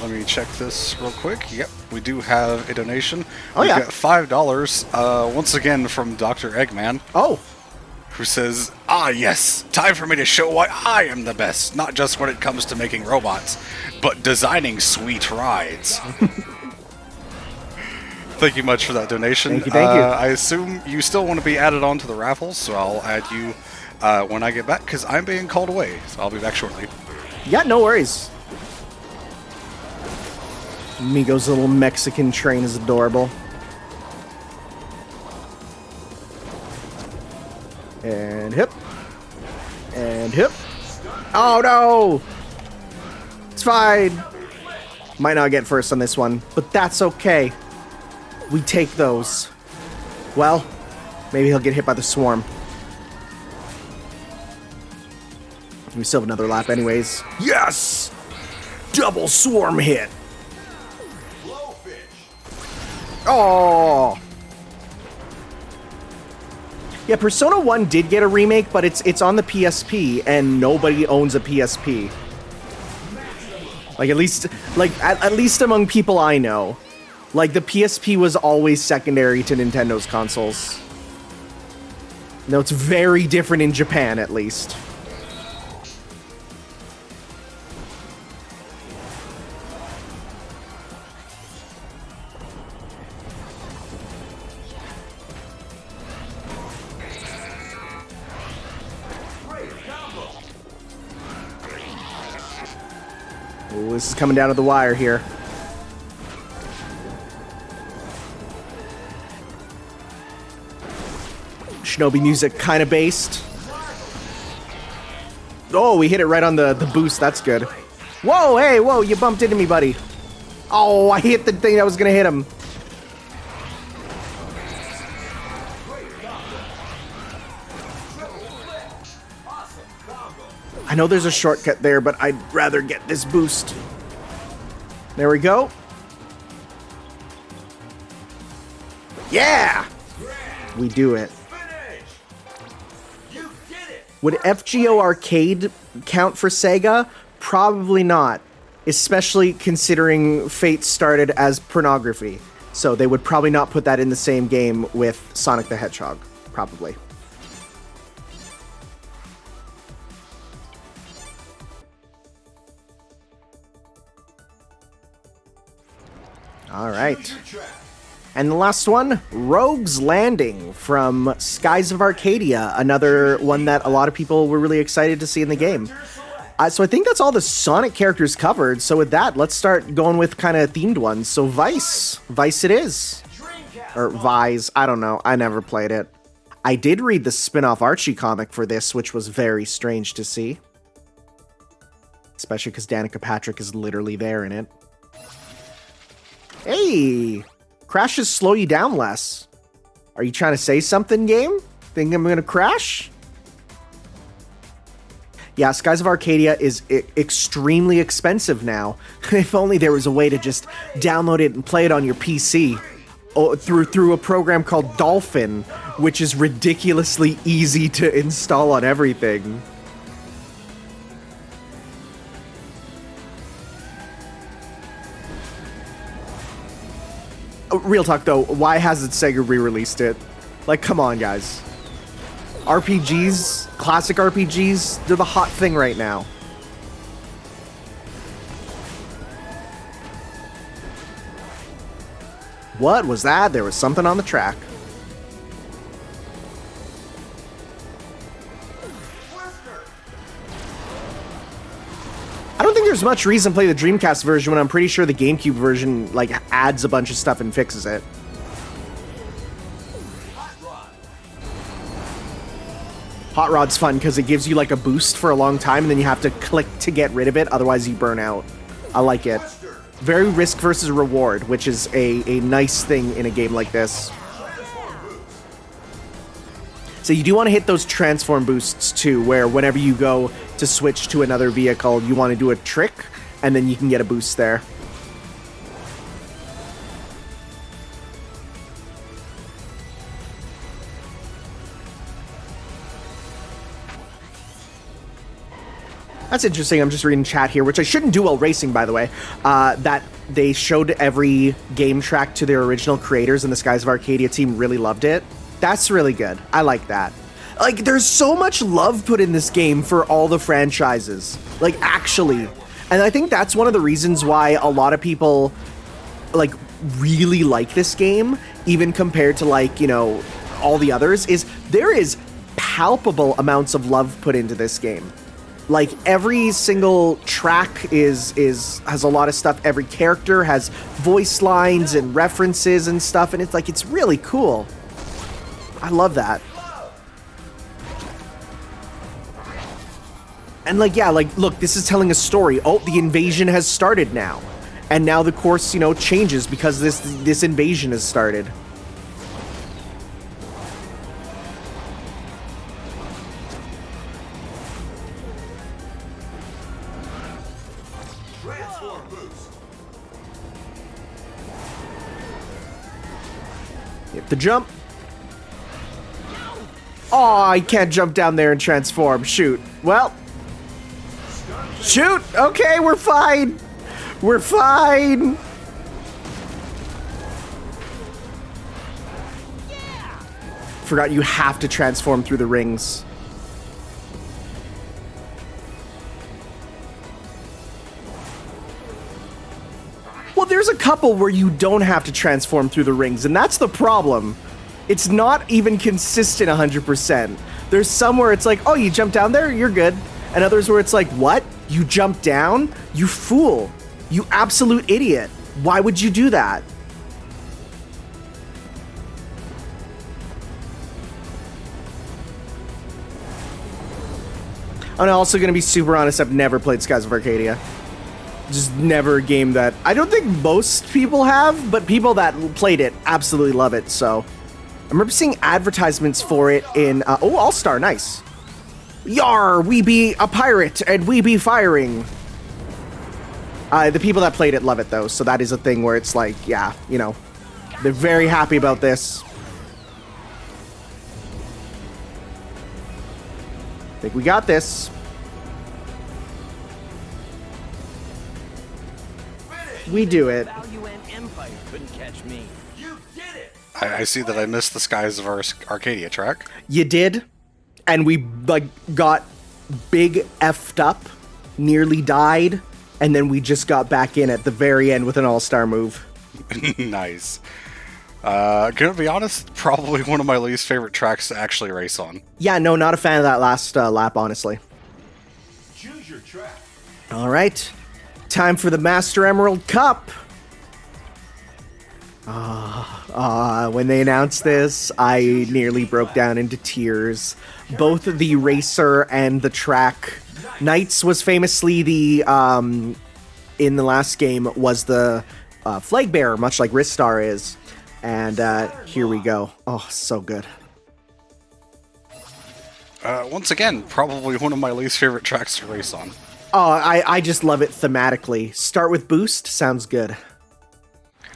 Let me check this real quick. Yep, we do have a donation. Oh, we yeah. got $5, once again from Dr. Eggman. Oh, Who says, "Ah, yes, time for me to show why I am the best, not just when it comes to making robots, but designing sweet rides." Thank you much for that donation. Thank you. I assume you still want to be added on to the raffles, so I'll add you when I get back, because I'm being called away, so I'll be back shortly. yeah, no worries. Migo's little Mexican train is adorable. And hip. And hip. Oh no! It's fine. Might not get first on this one, but that's okay. We take those. Well, maybe he'll get hit by the swarm. We still have another lap anyways. Yes! Double swarm hit. Oh! Yeah, Persona 1 did get a remake, but it's on the PSP, and nobody owns a PSP. Like, at least among people I know. Like, the PSP was always secondary to Nintendo's consoles. No, it's very different in Japan, at least. Ooh, this is coming down to the wire here. Shinobi music kind of based. Oh, we hit it right on the boost. That's good. Whoa, hey, whoa, you bumped into me, buddy. Oh, I hit the thing that was going to hit him. I know there's a shortcut there, but I'd rather get this boost. There we go. Yeah! We do it. Would FGO Arcade count for Sega? Probably not. Especially considering Fate started as pornography. So they would probably not put that in the same game with Sonic the Hedgehog. Probably. All right. And the last one, Rogue's Landing from Skies of Arcadia, another one that a lot of people were really excited to see in the game. So I think that's all the Sonic characters covered. So with that, let's start going with kind of themed ones. So Vice it is. Or Vise, I don't know. I never played it. I did read the spin-off Archie comic for this, which was very strange to see. Especially because Danica Patrick is literally there in it. Hey! Crashes slow you down less. Are you trying to say something, game? Think I'm gonna crash? Yeah, Skies of Arcadia is extremely expensive now. If only there was a way to just download it and play it on your PC. Through a program called Dolphin, which is ridiculously easy to install on everything. Real talk though, why hasn't Sega re-released it? Like, come on, guys. RPGs, classic RPGs, they're the hot thing right now. What was that? There was something on the track. I don't think there's much reason to play the Dreamcast version when I'm pretty sure the GameCube version, like, adds a bunch of stuff and fixes it. Hot Rod's fun because it gives you, like, a boost for a long time and then you have to click to get rid of it, otherwise you burn out. I like it. Very risk versus reward, which is a nice thing in a game like this. So you do want to hit those transform boosts too, where whenever you go to switch to another vehicle, you want to do a trick, and then you can get a boost there. That's interesting. I'm just reading chat here, which I shouldn't do while racing, by the way, that they showed every game track to their original creators, and the Skies of Arcadia team really loved it. That's really good. I like that. Like, there's so much love put in this game for all the franchises. Like, actually. And I think that's one of the reasons why a lot of people, like, really like this game, even compared to, like, you know, all the others, is there is palpable amounts of love put into this game. Like, every single track has a lot of stuff. Every character has voice lines and references and stuff, and it's like, it's really cool. I love that. And like, yeah, like, look, this is telling a story. Oh, the invasion has started now. And now the course, you know, changes because this invasion has started. Hit the jump. Oh, I can't jump down there and transform. Shoot. Well. Shoot. Okay, we're fine. We're fine. Forgot you have to transform through the rings. Well, there's a couple where you don't have to transform through the rings, and that's the problem. It's not even consistent 100%. There's some where it's like, oh, you jump down there, you're good. And others where it's like, what? You jump down? You fool. You absolute idiot. Why would you do that? I'm also going to be super honest, I've never played Skies of Arcadia. Just never a game that I don't think most people have, but people that played it absolutely love it. So I remember seeing advertisements for it in oh, All-Star, nice. Yar, we be a pirate and we be firing. The people that played it love it though, so that is a thing where it's like, yeah, you know, they're very happy about this. I think we got this. We do it. I see that I missed the Skies of Arcadia track. You did, and we like got big effed up, nearly died, and then we just got back in at the very end with an all-star move. Nice. Gonna be honest, probably one of my least favorite tracks to actually race on. Yeah, no, not a fan of that last lap, honestly. Choose your track. All right, time for the Master Emerald Cup. When they announced this, I nearly broke down into tears. Both the racer and the track. Knights was famously the, in the last game, was the flag bearer, much like Ristar is. And here we go. Oh, so good. Once again, probably one of my least favorite tracks to race on. Oh, I just love it thematically. Start with boost, sounds good.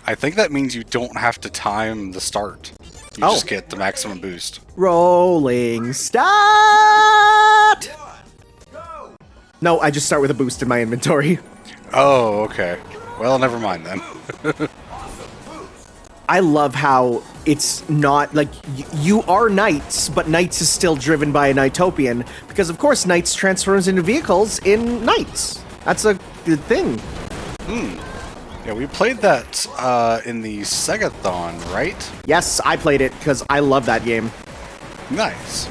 I think that means you don't have to time the start. You just get the maximum boost. Rolling start! No, I just start with a boost in my inventory. Oh, okay. Well, never mind then. I love how it's not, like, you are Knights, but Knights is still driven by a Knightopian, because of course Knights transforms into vehicles in Knights. That's a good thing. Yeah, we played that in the Sega-thon, right? Yes, I played it, because I love that game. Nice.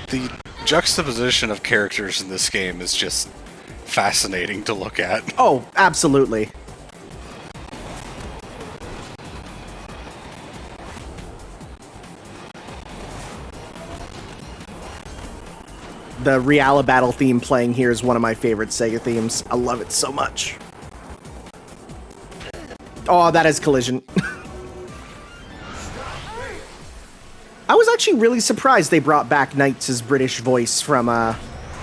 The juxtaposition of characters in this game is just fascinating to look at. Oh, absolutely. The Reala Battle theme playing here is one of my favorite Sega themes. I love it so much. Oh, that is collision. I was actually really surprised they brought back Knights' British voice from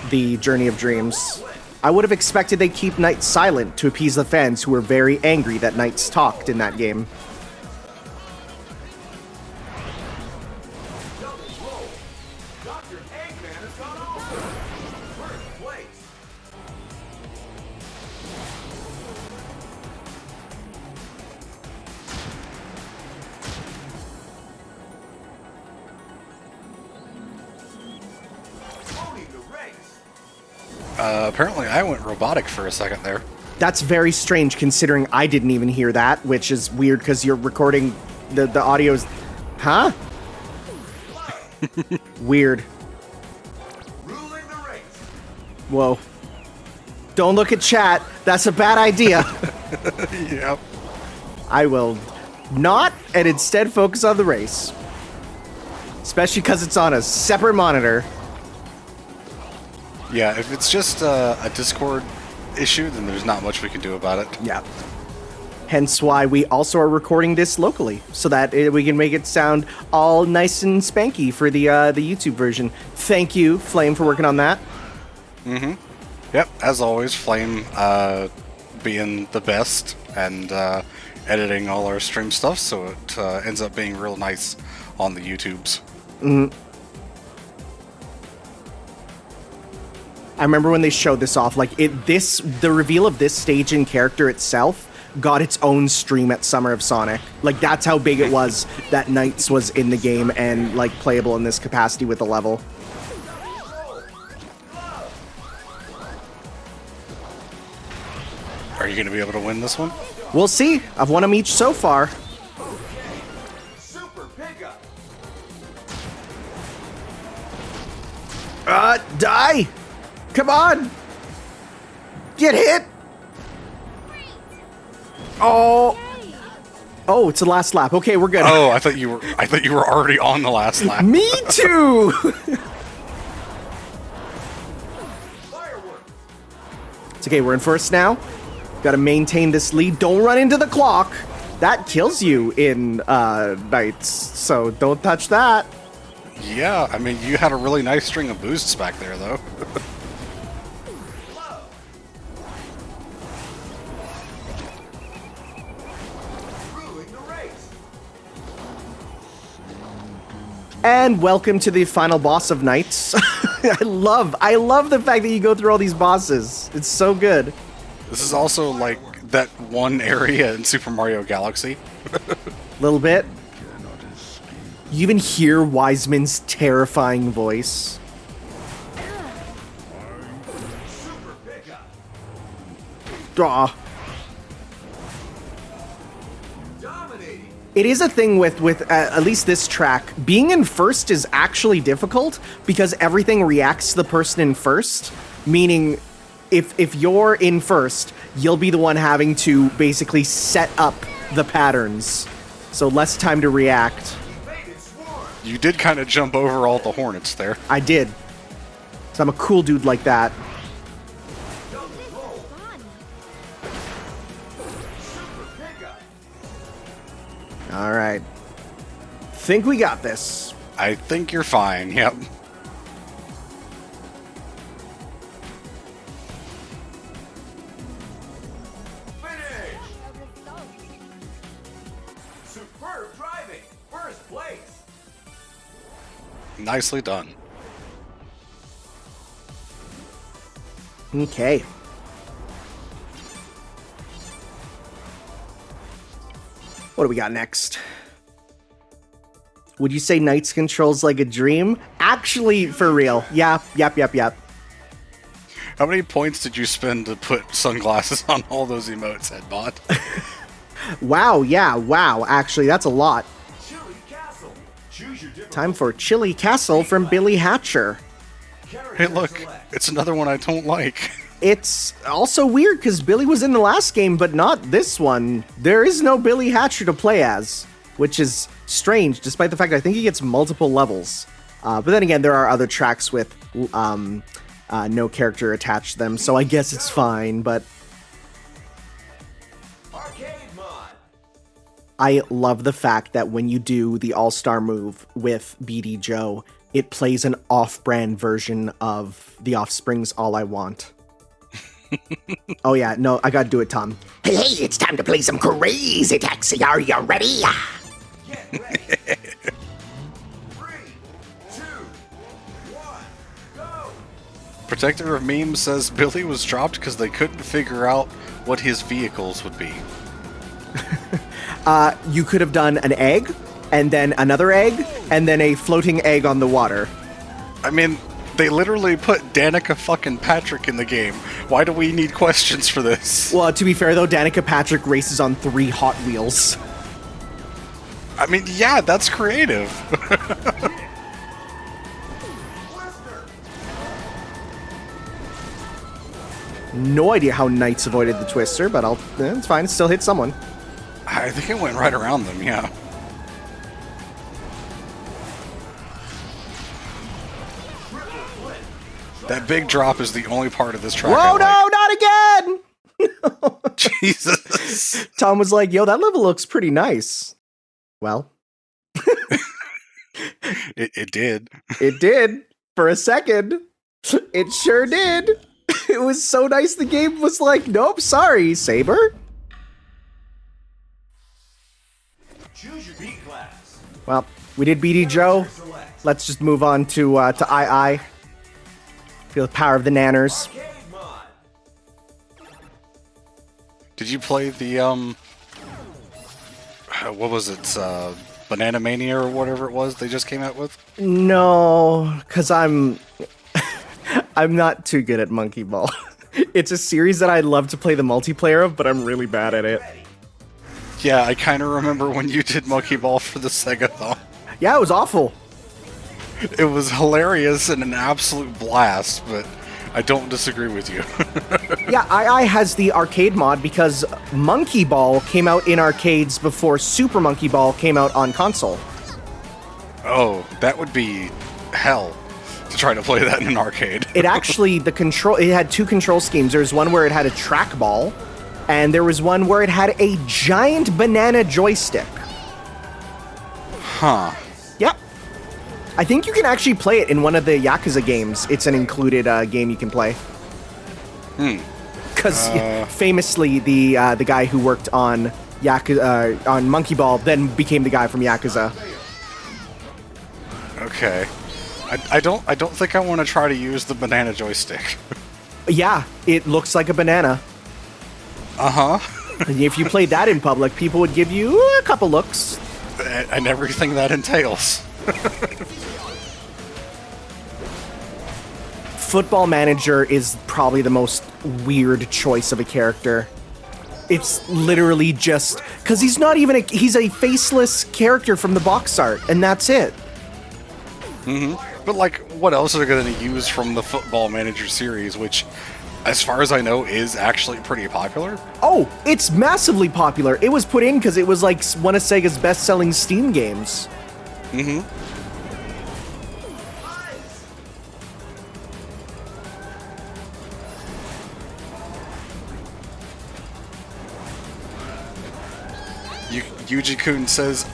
the Journey of Dreams. I would have expected they'd keep Knights silent to appease the fans who were very angry that Knights talked in that game. Dr. Eggman has gone over. First place. Owning the race. Apparently I went robotic for a second there. That's very strange considering I didn't even hear that, which is weird because you're recording the audio's... Huh? Weird. Ruling the race. Whoa. Don't look at chat. That's a bad idea. Yep. I will not and instead focus on the race. Especially because it's on a separate monitor. Yeah, if it's just a Discord issue, then there's not much we can do about it. Yeah. Hence why we also are recording this locally, so that we can make it sound all nice and spanky for the YouTube version. Thank you, Flame, for working on that. Yep, as always, Flame being the best and editing all our stream stuff, so it ends up being real nice on the YouTubes. I remember when they showed this off, like the reveal of this stage and character itself got its own stream at Summer of Sonic. Like that's how big it was that Knights was in the game and like playable in this capacity with the level. Are you going to be able to win this one? We'll see. I've won them each so far. Super pickup. Die! Come on! Get hit! Oh! Oh, it's the last lap. Okay, we're good. Oh, I thought you were already on the last lap. Me too! Fireworks. It's okay, we're in first now. Gotta maintain this lead. Don't run into the clock. That kills you in Knights, so don't touch that. Yeah, I mean, you had a really nice string of boosts back there, though. Ruling the race. And welcome to the final boss of Knights. I love the fact that you go through all these bosses. It's so good. This is also like that one area in Super Mario Galaxy. Little bit. You even hear Wiseman's terrifying voice. Super pickup. Aw. Dominating. It is a thing with at least this track. Being in first is actually difficult because everything reacts to the person in first. Meaning, if you're in first, you'll be the one having to basically set up the patterns. So less time to react. Evaded swarm. You did kind of jump over all the hornets there. I did. So I'm a cool dude like that. Double roll. Super pickup. All right. Think we got this. I think you're fine, yep. Finish. Superb driving. First place. Nicely done. Okay. What do we got next? Would you say Knights controls like a dream? Actually, for real. Yep. How many points did you spend to put sunglasses on all those emotes, Headbot? Wow, yeah, wow. Actually, that's a lot. Chili Castle. Choose your different. Time for Chili Castle from Billy Hatcher. Hey, look, it's another one I don't like. It's also weird because Billy was in the last game, but not this one. There is no Billy Hatcher to play as, which is strange, despite the fact I think he gets multiple levels. But then again, there are other tracks with no character attached to them, so I guess it's fine, but Arcade mod. I love the fact that when you do the All-Star move with BD Joe, it plays an off-brand version of The Offspring's All I Want. Oh yeah, no, I gotta do it, Tom. Hey, it's time to play some Crazy Taxi. Are you ready? Get ready. 3, 2, 1, go. Protector of Memes says Billy was dropped because they couldn't figure out what his vehicles would be. You could have done an egg, and then another egg, and then a floating egg on the water. I mean, they literally put Danica fucking Patrick in the game. Why do we need questions for this? Well, to be fair though, Danica Patrick races on 3 Hot Wheels. I mean, yeah, that's creative. No idea how Knights avoided the Twister, but it's fine, it still hit someone. I think it went right around them, yeah. That big drop is the only part of this track Whoa, I no, not again! like. Jesus. Tom was like, yo, that level looks pretty nice. Well, It did. it did. For a second. It sure did. It was so nice the game was like, nope, sorry, Saber. Choose your B class. Well, we did BD Joe. Let's just move on to II. Feel the power of the nanners. Arcade mod. Did you play the, what was it, Banana Mania or whatever it was they just came out with? No, because I'm not too good at Monkey Ball. It's a series that I'd love to play the multiplayer of, but I'm really bad at it. Yeah, I kind of remember when you did Monkey Ball for the Sega-thon. Yeah, it was awful. It was hilarious and an absolute blast, but I don't disagree with you. Yeah, II has the arcade mod because Monkey Ball came out in arcades before Super Monkey Ball came out on console. Oh, that would be hell to try to play that in an arcade. It actually, it had 2 control schemes. There was one where it had a trackball, and there was one where it had a giant banana joystick. Huh. Yep. I think you can actually play it in one of the Yakuza games. It's an included game you can play. Because famously, the guy who worked on on Monkey Ball then became the guy from Yakuza. Okay. I don't think I want to try to use the banana joystick. Yeah, it looks like a banana. Uh-huh. And if you played that in public, people would give you a couple looks. And everything that entails. Football Manager is probably the most weird choice of a character. It's literally just because he's not even he's a faceless character from the box art, and that's it. But, like, what else are they going to use from the Football Manager series, which, as far as I know, is actually pretty popular? Oh, it's massively popular. It was put in because it was like one of Sega's best-selling Steam games. Yuji-kun says,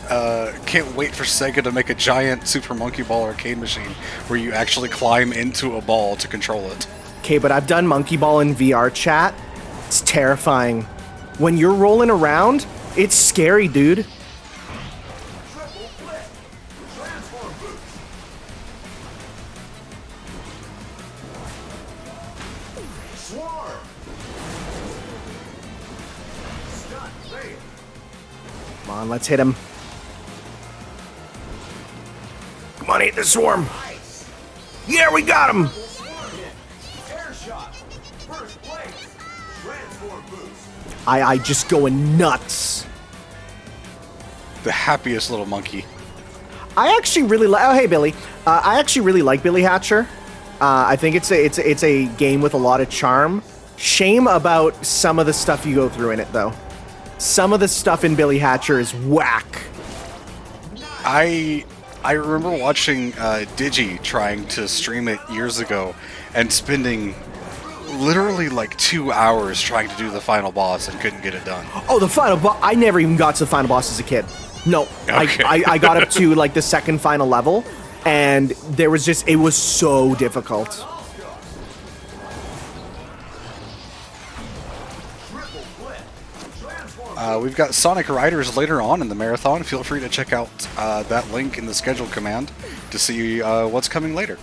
can't wait for Sega to make a giant Super Monkey Ball arcade machine where you actually climb into a ball to control it. Okay, but I've done Monkey Ball in VR chat. It's terrifying. When you're rolling around, it's scary, dude. Triple flip. Transform boost. Swarm. Stun fail. Come on, let's hit him. Come on, hit the swarm. Ice. Yeah, we got him. Swarm hit. Air shot. First place. Transform boost. I just going nuts. The happiest little monkey. I actually really like. Oh, hey, Billy. I actually really like Billy Hatcher. I think it's a game with a lot of charm. Shame about some of the stuff you go through in it, though. Some of the stuff in Billy Hatcher is whack. I I remember watching Digi trying to stream it years ago and spending literally like 2 hours trying to do the final boss and couldn't get it done. Oh, the final boss. I never even got to the final boss as a kid. No. Okay. I got up to like the second final level, and there was just, it was so difficult. We've got Sonic Riders later on in the marathon. Feel free to check out that link in the schedule command to see what's coming later.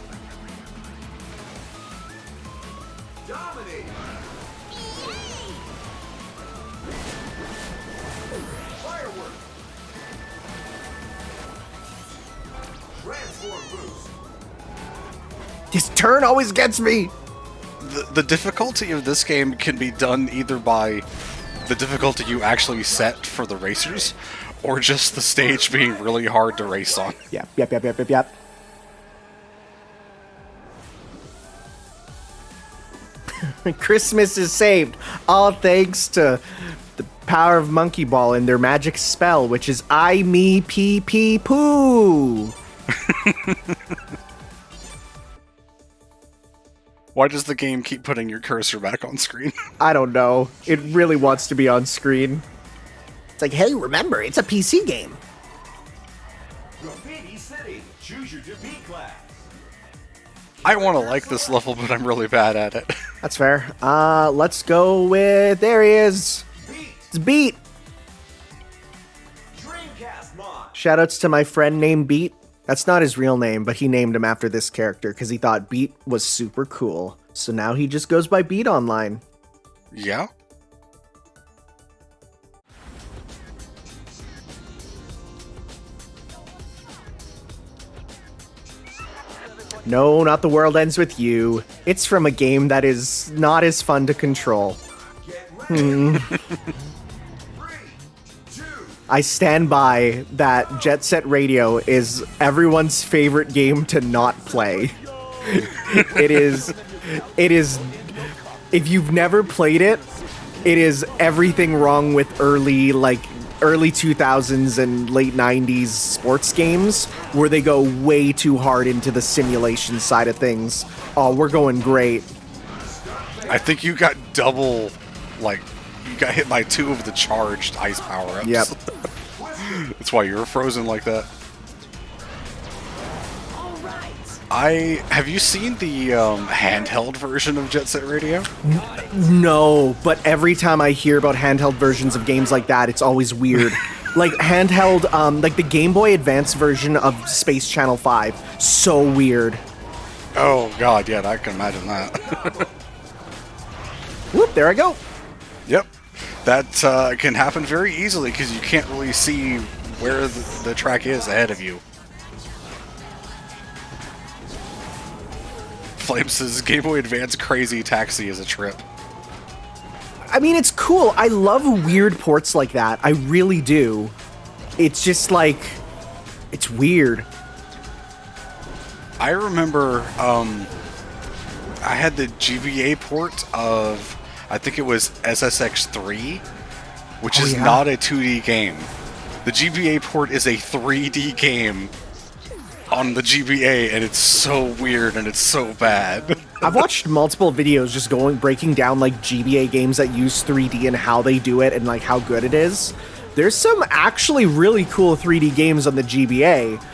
Dominate. Firework. Transform boost. This turn always gets me. The difficulty of this game can be done either by the difficulty you actually set for the racers, or just the stage being really hard to race on. Yep. Christmas is saved, all thanks to the power of Monkey Ball and their magic spell, which is I, me, pee, pee, poo. Why does the game keep putting your cursor back on screen? I don't know. It really wants to be on screen. It's like, hey, remember, it's a PC game. Graffiti City. Choose your defeat class. I want to like this level, but I'm really bad at it. That's fair. Let's go with, there he is. Beat. It's Beat. Dreamcast mod. Shoutouts to my friend named Beat. That's not his real name, but he named him after this character because he thought Beat was super cool. So now he just goes by Beat online. Yeah? No, not The World Ends With You. It's from a game that is not as fun to control. Get ready. 3, 2. I stand by that Jet Set Radio is everyone's favorite game to not play. It is, if you've never played it, it is everything wrong with early 2000s and late 90s sports games where they go way too hard into the simulation side of things. Oh, we're going great. I think you got double, you got hit by 2 of the charged ice power-ups. Yep. That's why you're frozen like that. Have you seen the handheld version of Jet Set Radio? No, but every time I hear about handheld versions of games like that, it's always weird. Like handheld, like the Game Boy Advance version of Space Channel 5. So weird. Oh god, yeah, I can imagine that. Whoop, there I go. Yep. That can happen very easily because you can't really see where the track is ahead of you. Flames' Game Boy Advance Crazy Taxi is a trip. I mean, it's cool. I love weird ports like that. I really do. It's just like, it's weird. I remember I had the GBA port of, I think it was SSX3, which is not a 2D game. The GBA port is a 3D game on the GBA, and it's so weird and it's so bad. I've watched multiple videos just breaking down like GBA games that use 3D and how they do it and like how good it is. There's some actually really cool 3D games on the GBA,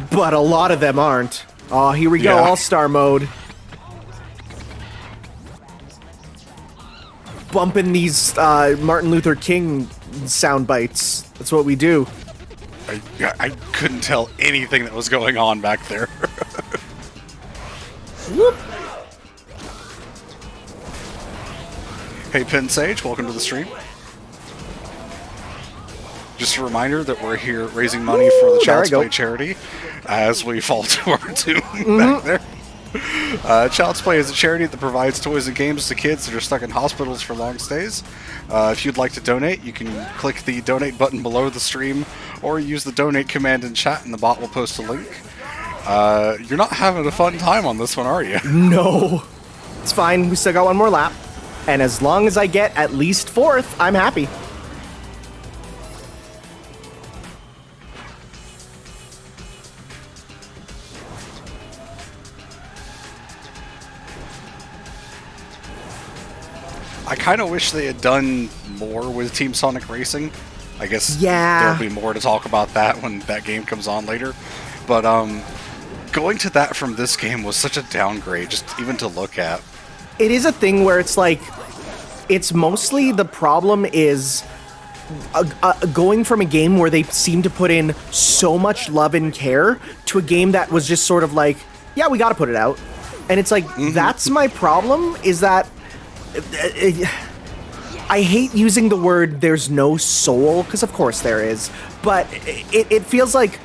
but a lot of them aren't. Oh, here we go, All-Star mode. Bumping these Martin Luther King sound bites. That's what we do. I couldn't tell anything that was going on back there. Whoop. Hey, Pin Sage, welcome to the stream. Just a reminder that we're here raising money for the Child's Play charity as we fall to our doom back there. Child's Play is a charity that provides toys and games to kids that are stuck in hospitals for long stays. If you'd like to donate, you can click the donate button below the stream or use the donate command in chat and the bot will post a link. You're not having a fun time on this one, are you? No. It's fine. We still got one more lap. And as long as I get at least 4th, I'm happy. kind of wish they had done more with Team Sonic Racing. I guess Yeah. there'll be more to talk about that when that game comes on later. But going to that from this game was such a downgrade, just even to look at. It is a thing where it's like, it's mostly the problem is going from a game where they seem to put in so much love and care to a game that was just sort of like, yeah, we got to put it out. And it's like, that's my problem, is that I hate using the word there's no soul, because of course there is, but it feels like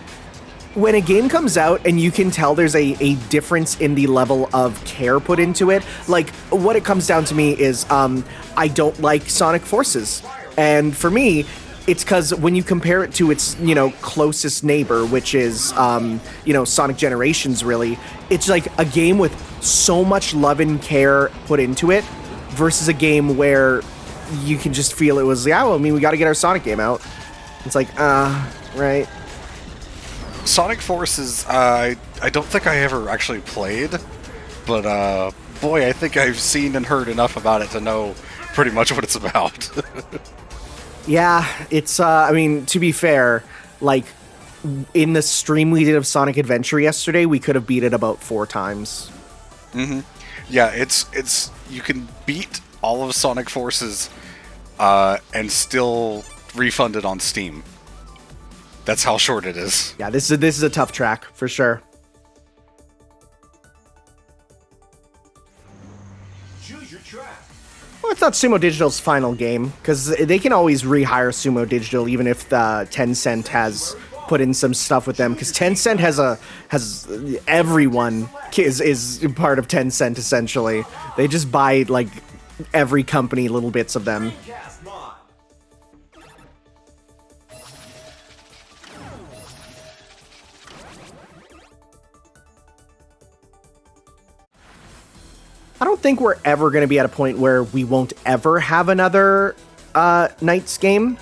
when a game comes out and you can tell there's a difference in the level of care put into it, like what it comes down to me is I don't like Sonic Forces. And for me, it's because when you compare it to its, closest neighbor, which is, Sonic Generations, really, it's like a game with so much love and care put into it versus a game where you can just feel it was, we got to get our Sonic game out. It's like, right. Sonic Forces, I don't think I ever actually played, but boy, I think I've seen and heard enough about it to know pretty much what it's about. Yeah, it's, to be fair, like, in the stream we did of Sonic Adventure yesterday, we could have beat it about 4 times. Yeah, it's you can beat all of Sonic Forces and still refund it on Steam. That's how short it is. Yeah, this is a tough track, for sure. Choose your track. Well, it's not Sumo Digital's final game, because they can always rehire Sumo Digital, even if the Tencent has put in some stuff with them, because Tencent has everyone is part of Tencent, essentially. They just buy, like, every company, little bits of them. Cast mod. I don't think we're ever going to be at a point where we won't ever have another Knights game.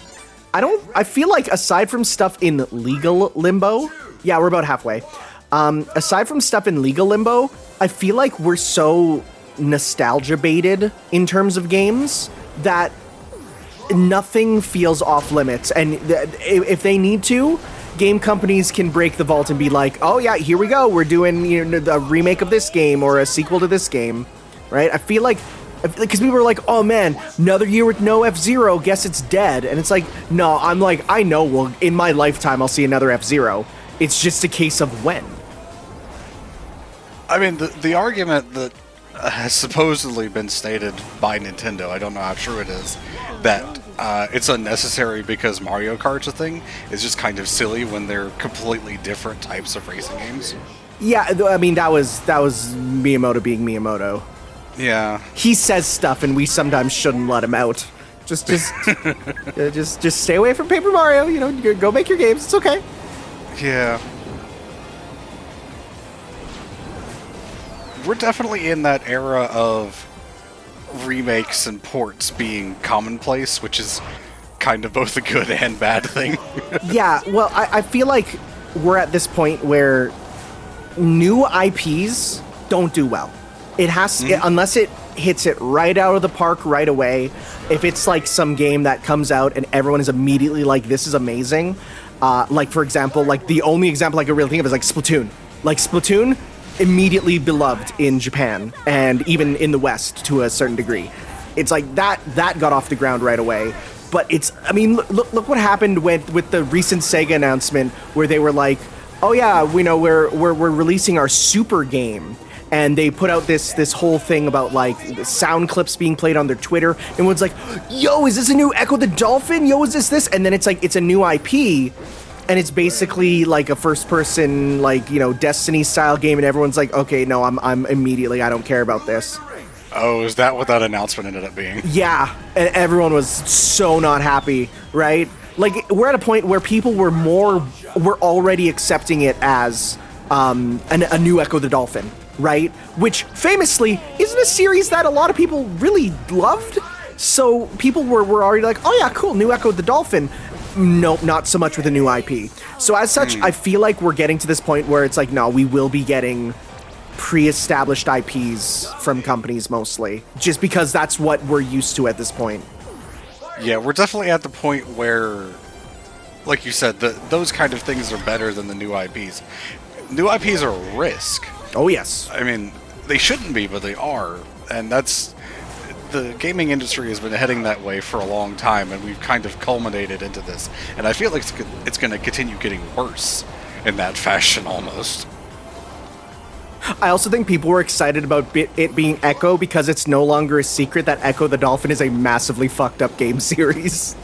I feel like aside from stuff in legal limbo, yeah, we're about halfway. Aside from stuff in legal limbo, I feel like we're so nostalgia baited in terms of games that nothing feels off limits. And if they need to, game companies can break the vault and be like, oh yeah, here we go, we're doing a remake of this game or a sequel to this game, right? I feel like, because people were like, oh man, another year with no F-Zero, guess it's dead. And it's like, no, I'm like, I know, well, in my lifetime I'll see another F-Zero. It's just a case of when. I mean, the argument that has supposedly been stated by Nintendo, I don't know how true it is, that it's unnecessary because Mario Kart's a thing, is just kind of silly when they're completely different types of racing games. Yeah, I mean, that was Miyamoto being Miyamoto. Yeah. He says stuff, and we sometimes shouldn't let him out. Just stay away from Paper Mario. Go make your games. It's okay. Yeah. We're definitely in that era of remakes and ports being commonplace, which is kind of both a good and bad thing. Yeah, well, I feel like we're at this point where new IPs don't do well. It has unless it hits it right out of the park right away. If it's like some game that comes out and everyone is immediately like, this is amazing. Like, for example, like the only example I could really think of is like Splatoon. Like Splatoon, immediately beloved in Japan and even in the West to a certain degree. It's like that got off the ground right away. But look what happened with the recent Sega announcement where they were like, oh yeah, we're releasing our super game. And they put out this whole thing about like sound clips being played on their Twitter. And everyone's like, yo, is this a new Echo the Dolphin? Yo, is this? And then it's like, it's a new IP. And it's basically like a first-person, like, Destiny-style game, and everyone's like, okay, no, I'm immediately, I don't care about this. Oh, is that what that announcement ended up being? Yeah, and everyone was so not happy, right? Like, we're at a point where people were already accepting it as a new Echo the Dolphin, right? Which, famously, isn't a series that a lot of people really loved. So people were already like, oh yeah, cool, new Echo the Dolphin. Nope, not so much with a new IP. So as such, I feel like we're getting to this point where it's like, no, we will be getting pre-established IPs from companies mostly, just because that's what we're used to at this point. Yeah, we're definitely at the point where, like you said, those kind of things are better than the new IPs. New IPs are a risk. Oh yes. I mean, they shouldn't be, but they are. And that's... The gaming industry has been heading that way for a long time, and we've kind of culminated into this. And I feel like it's going to continue getting worse in that fashion, almost. I also think people were excited about it being Echo because it's no longer a secret that Echo the Dolphin is a massively fucked up game series.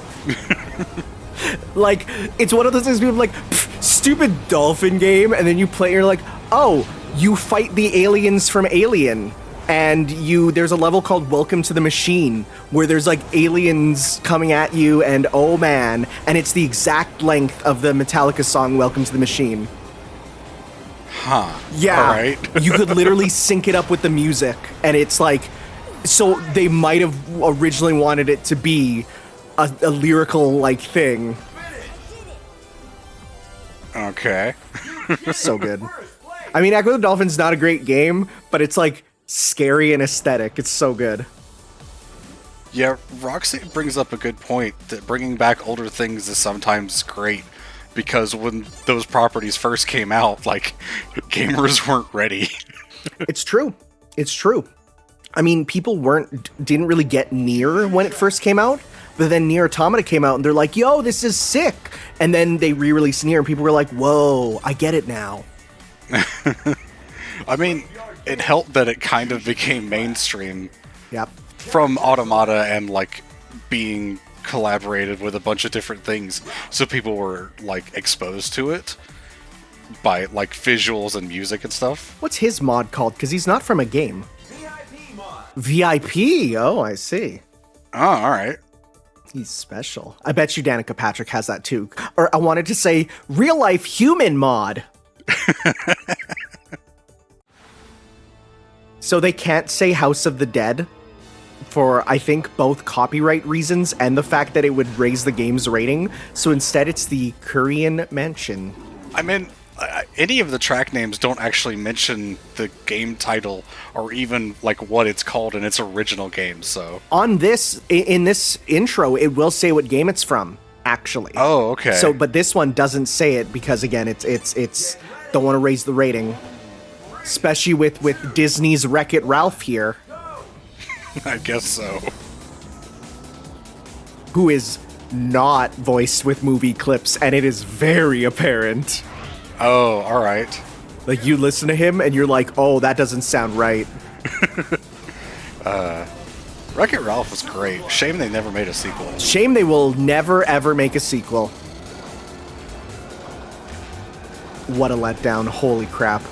Like, it's one of those things people are like, stupid dolphin game, and then you play and you're like, oh, you fight the aliens from Alien. And there's a level called Welcome to the Machine, where there's like aliens coming at you, and oh man, and it's the exact length of the Metallica song Welcome to the Machine. Huh. Yeah. All right. You could literally sync it up with the music, and it's like, so they might have originally wanted it to be a lyrical like thing. Okay. So good. I mean, Echo the Dolphin's not a great game, but it's like scary and aesthetic. It's so good. Yeah, Roxy brings up a good point that bringing back older things is sometimes great, because when those properties first came out, like, gamers weren't ready. It's true. It's true. I mean, people didn't really get Nier when it first came out, but then Nier Automata came out and they're like, yo, this is sick. And then they re-released Nier and people were like, whoa, I get it now. I mean, it helped that it kind of became mainstream. Yep. From Automata and, like, being collaborated with a bunch of different things, so people were, like, exposed to it by, like, visuals and music and stuff. What's his mod called? Because he's not from a game. VIP mod. VIP? Oh, I see. Oh, alright. He's special. I bet you Danica Patrick has that too. Or I wanted to say real-life human mod. So they can't say House of the Dead for, I think, both copyright reasons and the fact that it would raise the game's rating. So instead it's the Korean Mansion. I mean, any of the track names don't actually mention the game title or even, like, what it's called in its original game, so... On this, in this intro, it will say what game it's from, actually. Oh, okay. So, but this one doesn't say it because, again, it's don't want to raise the rating. Especially with Disney's Wreck-It Ralph here. I guess so. Who is not voiced with movie clips, and it is very apparent. Oh, alright. Like, you listen to him, and you're like, oh, that doesn't sound right. Wreck-It Ralph was great. Shame they never made a sequel. Shame they will never, ever make a sequel. What a letdown. Holy crap.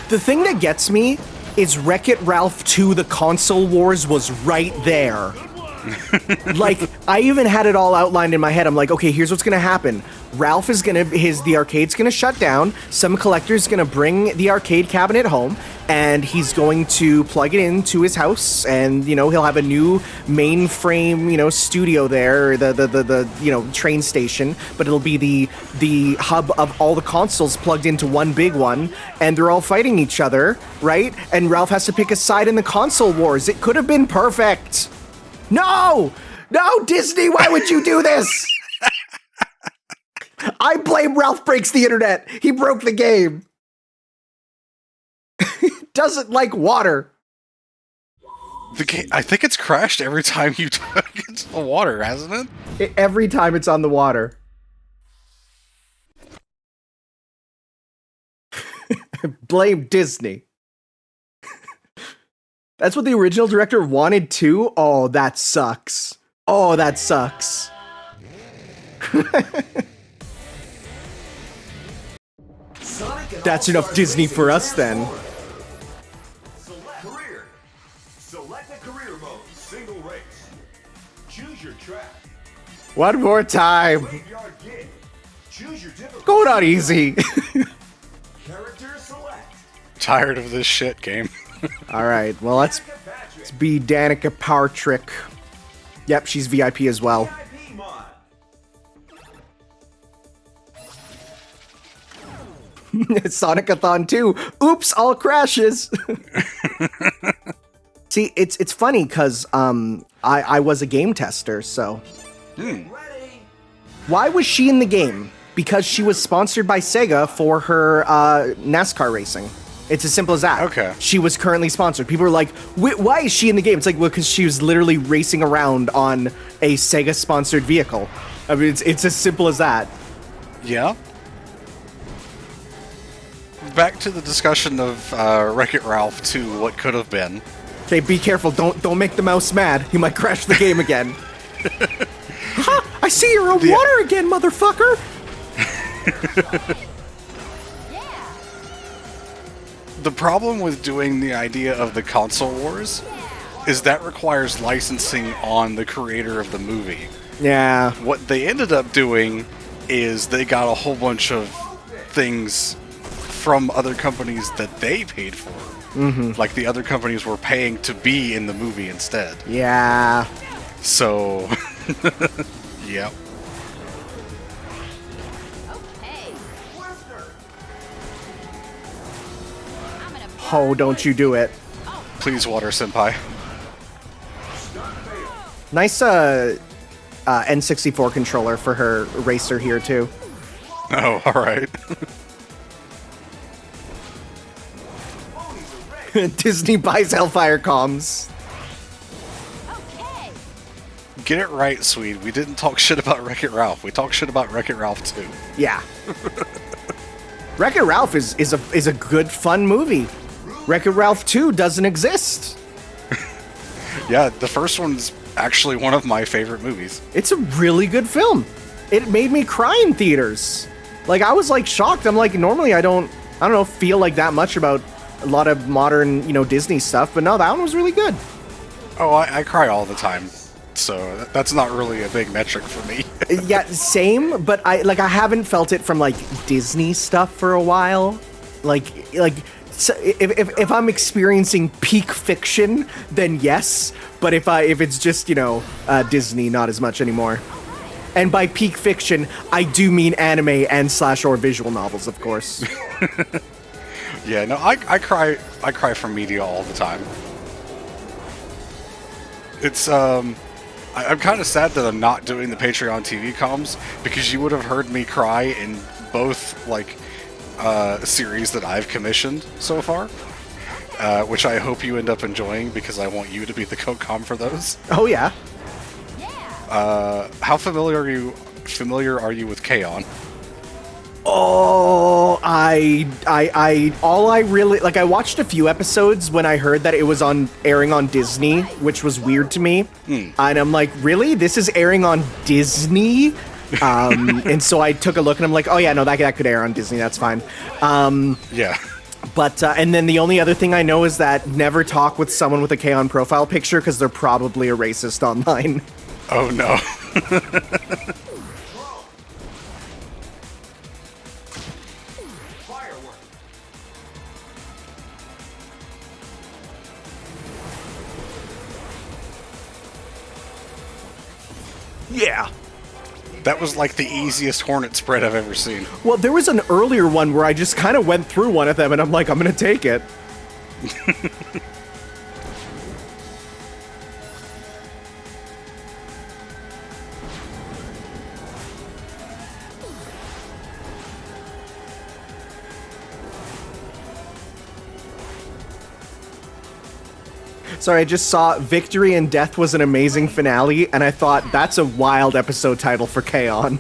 The thing that gets me is Wreck-It Ralph 2 The Console Wars was right there. Like, I even had it all outlined in my head. I'm like, okay, here's what's gonna happen. Ralph is gonna, the arcade's gonna shut down, some collector's gonna bring the arcade cabinet home, and he's going to plug it into his house, and, you know, he'll have a new mainframe, you know, studio there, the you know, train station, but it'll be the hub of all the consoles plugged into one big one, and they're all fighting each other, right? And Ralph has to pick a side in the console wars. It could have been perfect. No! No, Disney, why would you do this? I blame Ralph Breaks the Internet. He broke the game. Doesn't like water. The game, I think it's crashed every time you took it into the water, hasn't it? Every time it's on the water. Blame Disney. That's what the original director wanted too? Oh, that sucks. Oh, that sucks. That's enough Disney for us then. Select career. Select a career mode. Single race. Choose your track. One more time. Graveyard gig. Choose your difficulty. Going on easy. Character select. Tired of this shit game. All right, well, let's be Danica Power Trick. Yep, she's VIP as well. VIP mod. Sonic-a-thon 2. Oops, all crashes. See, it's funny because I was a game tester, so. Ready? Why was she in the game? Because she was sponsored by Sega for her NASCAR racing. It's as simple as that. Okay. She was currently sponsored. People were like, why is she in the game? It's like, well, because she was literally racing around on a Sega-sponsored vehicle. I mean, it's as simple as that. Yeah. Back to the discussion of Wreck-It Ralph 2, what could have been. Okay, be careful. Don't make the mouse mad. He might crash the game again. Ha! I see you're in water again, motherfucker! The problem with doing the idea of the console wars is that requires licensing on the creator of the movie. Yeah. What they ended up doing is they got a whole bunch of things from other companies that they paid for. Mm-hmm. Like the other companies were paying to be in the movie instead. Yeah. So, yep. Oh, don't you do it. Please, Water Senpai. Nice N64 controller for her racer here, too. Oh, alright. Disney buys HellfireComms. Get it right, Swede. We didn't talk shit about Wreck-It Ralph. We talked shit about Wreck-It Ralph 2. Yeah. Wreck-It Ralph is a good, fun movie. Wreck-It Ralph 2 doesn't exist. Yeah, the first one's actually one of my favorite movies. It's a really good film. It made me cry in theaters. Like, I was, like, shocked. I'm like, normally I don't feel like that much about a lot of modern, Disney stuff, but no, that one was really good. Oh, I cry all the time, so that's not really a big metric for me. Yeah, same, but I haven't felt it from, like, Disney stuff for a while. Like, so if I'm experiencing peak fiction, then yes, but if it's just, Disney, not as much anymore. And by peak fiction, I do mean anime and / or visual novels, of course. Yeah, no, I cry from media all the time. It's I'm kind of sad that I'm not doing the Patreon TV comms, because you would have heard me cry in both series that I've commissioned so far, which I hope you end up enjoying, because I want you to be the co-com for those. Oh yeah. How familiar are you with K-On? Oh, I watched a few episodes when I heard that it was airing on Disney, which was weird to me. And I'm like, really? This is airing on Disney? And so I took a look and I'm like, oh yeah, no, that could air on Disney. That's fine. Yeah. But, and then the only other thing I know is that never talk with someone with a K-On profile picture, because they're probably a racist online. Oh no. Yeah. That was like the easiest Hornet spread I've ever seen. Well, there was an earlier one where I just kind of went through one of them and I'm like, I'm going to take it. Sorry, I just saw Victory and Death was an amazing finale, and I thought, that's a wild episode title for K-On!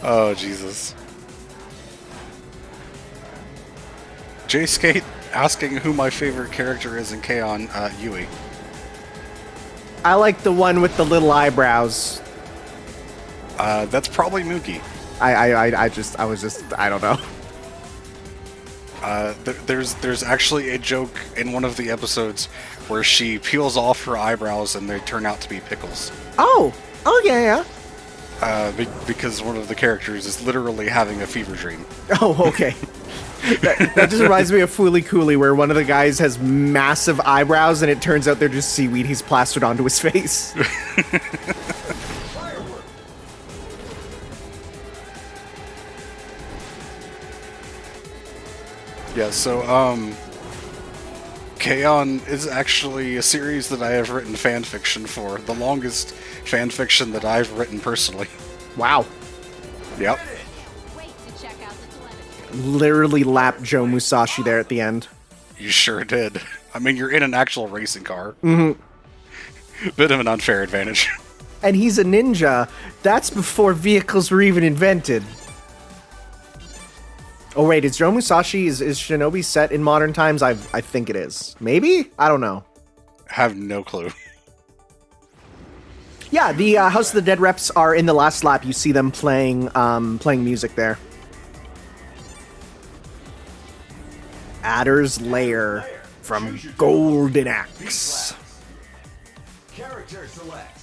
Oh, Jesus. J-Skate asking who my favorite character is in K-On! Yui. I like the one with the little eyebrows. That's probably Mookie. I don't know. There's actually a joke in one of the episodes where she peels off her eyebrows and they turn out to be pickles. Oh yeah. Because one of the characters is literally having a fever dream. Oh, okay. that just reminds me of Fooly Cooley, where one of the guys has massive eyebrows and it turns out they're just seaweed he's plastered onto his face. Yeah, so, K-On! Is actually a series that I have written fan fiction for. The longest fan fiction that I've written personally. Wow. Yep. Wait to check out the telemetry. Literally lapped Joe Musashi there at the end. You sure did. I mean, you're in an actual racing car. Mm-hmm. Bit of an unfair advantage. And he's a ninja. That's before vehicles were even invented. Oh wait, is Joe Musashi, is Shinobi set in modern times? I think it is. Maybe? I don't know. Have no clue. Yeah, the House of the Dead reps are in the last lap. You see them playing music there. Adder's Lair from Golden Axe. Character select.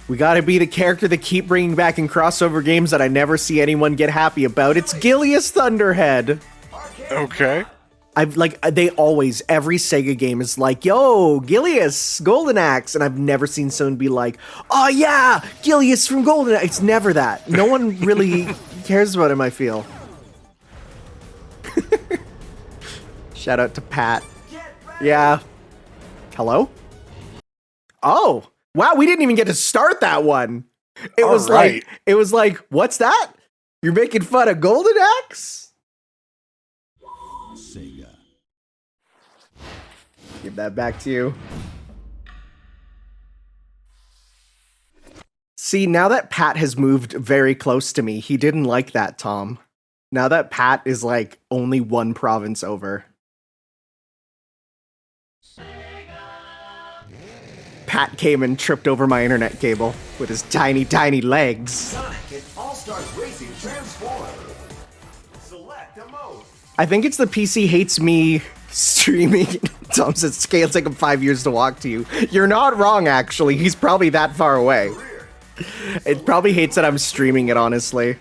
We gotta be the character they keep bringing back in crossover games that I never see anyone get happy about. It's Gilius Thunderhead. Okay. They always, every Sega game is like, yo, Gilius, Golden Axe, and I've never seen someone be like, oh yeah, Gilius from Golden Axe. It's never that. No one really cares about him, I feel. Shout out to Pat. Yeah. Hello? Oh. Wow, we didn't even get to start that one. It was like, what's that? You're making fun of Golden Axe? Sega. Give that back to you. See, now that Pat has moved very close to me, he didn't like that, Tom. Now that Pat is like only one province over. Pat came and tripped over my internet cable with his tiny, tiny legs. Sonic and All-Stars Racing transform. Select a mode. I think it's the PC hates me streaming. Tom says, it'll take him 5 years to walk to you. You're not wrong, actually. He's probably that far away. It probably hates that I'm streaming it, honestly.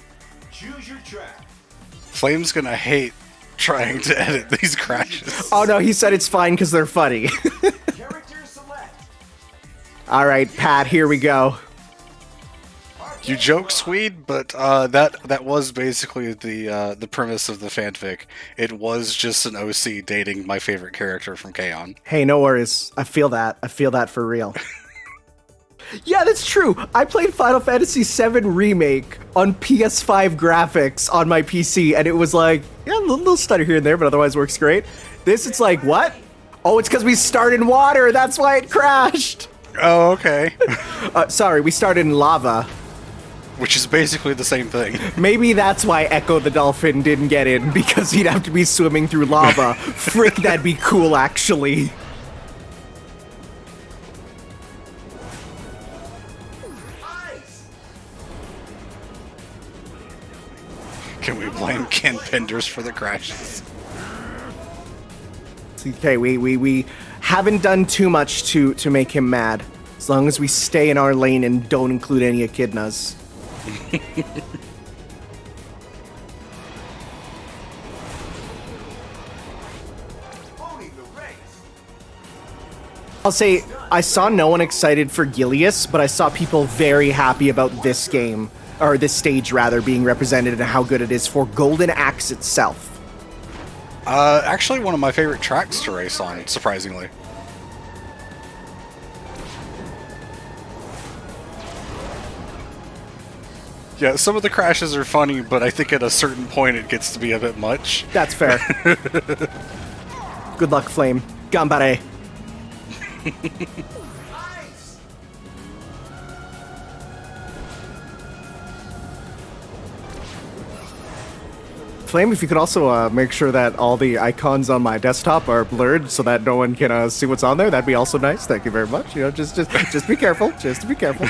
Choose your track. Flame's gonna hate trying to edit these crashes. Oh no, he said it's fine because they're funny. Character select. All right, Pat, here we go. You joke, Swede, but that was basically the premise of the fanfic. It was just an OC dating my favorite character from K-On! Hey, no worries. I feel that. I feel that for real. Yeah, that's true. I played Final Fantasy VII Remake on PS5 graphics on my PC, and it was like, yeah, a little stutter here and there, but otherwise works great. This, it's like, what? Oh, it's because we started in water. That's why it crashed. Oh, okay. Sorry, we started in lava. Which is basically the same thing. Maybe that's why Echo the Dolphin didn't get in, because he'd have to be swimming through lava. Frick, that'd be cool, actually. Can we blame Ken Penders for the crashes? Okay, we haven't done too much to make him mad. As long as we stay in our lane and don't include any echidnas. Owning the race. I'll say, I saw no one excited for Gilius, but I saw people very happy about this game, or this stage rather, being represented and how good it is for Golden Axe itself. Actually one of my favorite tracks to race on, surprisingly. Yeah, some of the crashes are funny, but I think at a certain point it gets to be a bit much. That's fair. Good luck, Flame. Gambare. Ice. Flame, if you could also make sure that all the icons on my desktop are blurred so that no one can see what's on there, that'd be also nice. Thank you very much. You know, just be careful. Just be careful.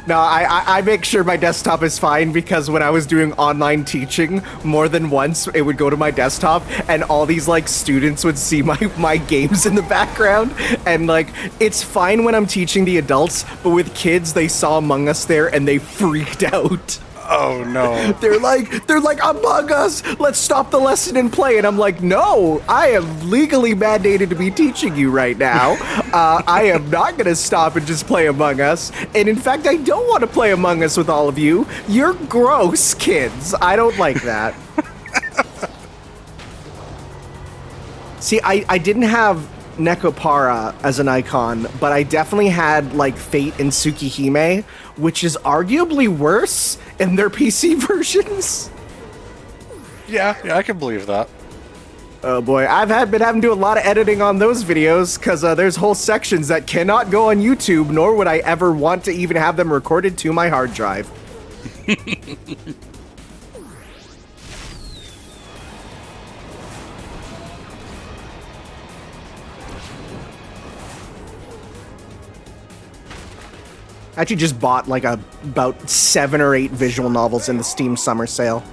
No, I make sure my desktop is fine because when I was doing online teaching, more than once it would go to my desktop and all these like students would see my games in the background, and like it's fine when I'm teaching the adults, but with kids they saw Among Us there and they freaked out. Oh no. They're like Among Us. Let's stop the lesson and play. And I'm like, no, I am legally mandated to be teaching you right now. I am not gonna stop and just play Among Us. And in fact, I don't want to play Among Us with all of you. You're gross, kids. I don't like that. See, I didn't have Nekopara as an icon, but I definitely had, like, Fate and Tsukihime, which is arguably worse in their PC versions. Yeah, I can believe that. Oh boy, I've been having to do a lot of editing on those videos, because there's whole sections that cannot go on YouTube, nor would I ever want to even have them recorded to my hard drive. I actually just bought like about 7 or 8 visual novels in the Steam summer sale.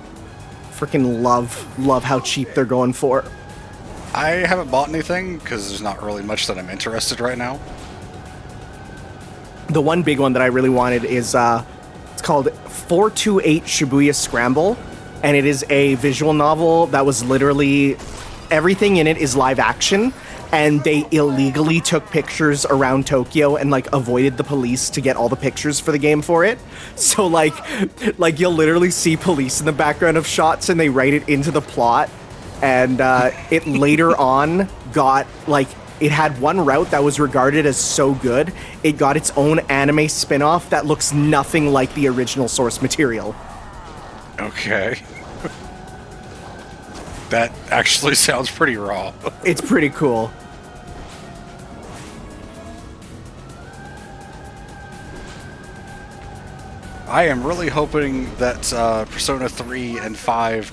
Freaking love how cheap they're going for. I haven't bought anything because there's not really much that I'm interested right now. The one big one that I really wanted is it's called 428 Shibuya Scramble, and it is a visual novel that was literally everything in it is live action. And they illegally took pictures around Tokyo and, like, avoided the police to get all the pictures for the game for it. So, like you'll literally see police in the background of shots, and they write it into the plot. And it later on got, like, it had one route that was regarded as so good, it got its own anime spin-off that looks nothing like the original source material. Okay. That actually sounds pretty raw. It's pretty cool. I am really hoping that Persona 3 and 5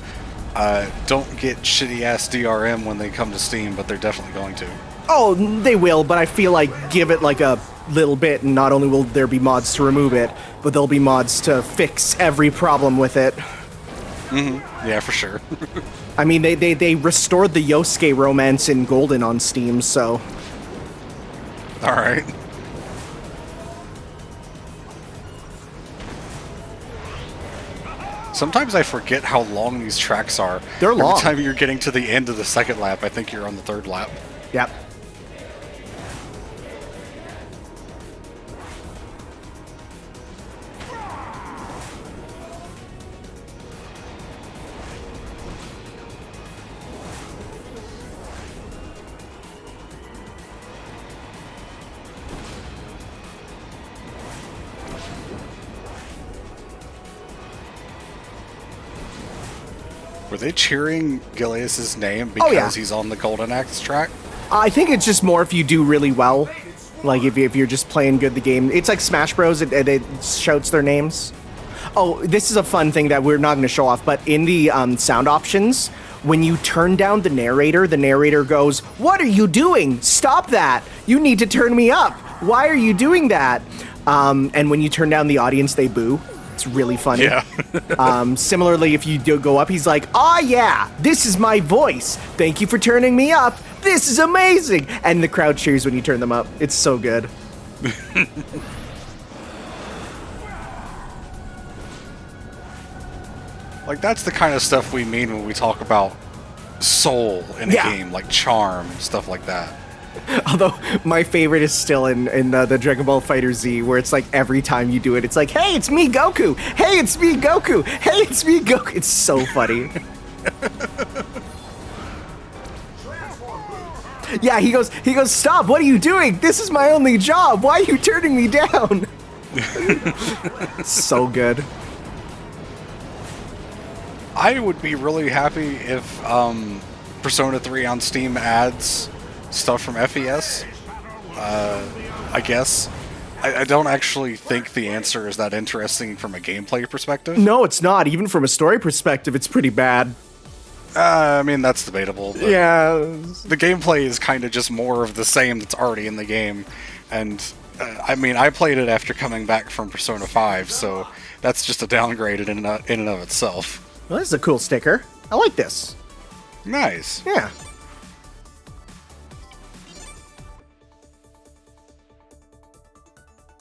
don't get shitty-ass DRM when they come to Steam, but they're definitely going to. Oh, they will, but I feel like give it like a little bit, and not only will there be mods to remove it, but there'll be mods to fix every problem with it. Mm-hmm. Yeah, for sure. I mean, they restored the Yosuke romance in Golden on Steam, so... Alright. Sometimes I forget how long these tracks are. They're long. Every time you're getting to the end of the second lap, I think you're on the third lap. Yep. Were they cheering Gileas's name because yeah. he's on the Golden Axe track? I think it's just more if you do really well. Like, if you're just playing good the game. It's like Smash Bros. It shouts their names. Oh, this is a fun thing that we're not going to show off, but in the sound options, when you turn down the narrator goes, "What are you doing? Stop that! You need to turn me up! Why are you doing that?" And when you turn down the audience, they boo. It's really funny. Yeah. Similarly, if you do go up, he's like, "Ah, yeah, this is my voice. Thank you for turning me up. This is amazing." And the crowd cheers when you turn them up. It's so good. Like, that's the kind of stuff we mean when we talk about soul in a game, like charm, stuff like that. Although, my favorite is still in the Dragon Ball Fighter Z, where it's like every time you do it, it's like, "Hey, it's me, Goku! Hey, it's me, Goku! Hey, it's me, Goku!" It's so funny. Yeah, he goes, "Stop, what are you doing? This is my only job. Why are you turning me down?" So good. I would be really happy if Persona 3 on Steam adds stuff from FES. I guess. I don't actually think the answer is that interesting from a gameplay perspective. No, it's not. Even from a story perspective, it's pretty bad. I mean, that's debatable. But Yeah. the gameplay is kind of just more of the same that's already in the game. And, I mean, I played it after coming back from Persona 5, so that's just a downgrade in and of itself. Well, this is a cool sticker. I like this. Nice. Yeah.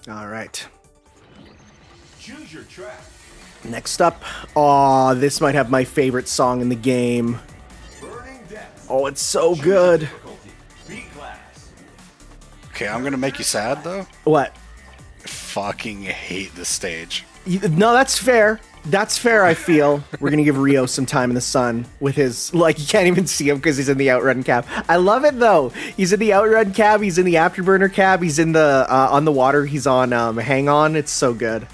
All right. Choose your track. Next up, this might have my favorite song in the game. Burning Depths. Oh, it's so Choose your good. difficulty. B-class. Okay, I'm gonna make you sad, though. What? I fucking hate this stage. No, that's fair. That's fair, I feel. We're gonna give Rio some time in the sun with his, like, you can't even see him because he's in the Outrun cab. I love it, though. He's in the Outrun cab, he's in the Afterburner cab, he's in the, on the water, he's on, Hang On. It's so good.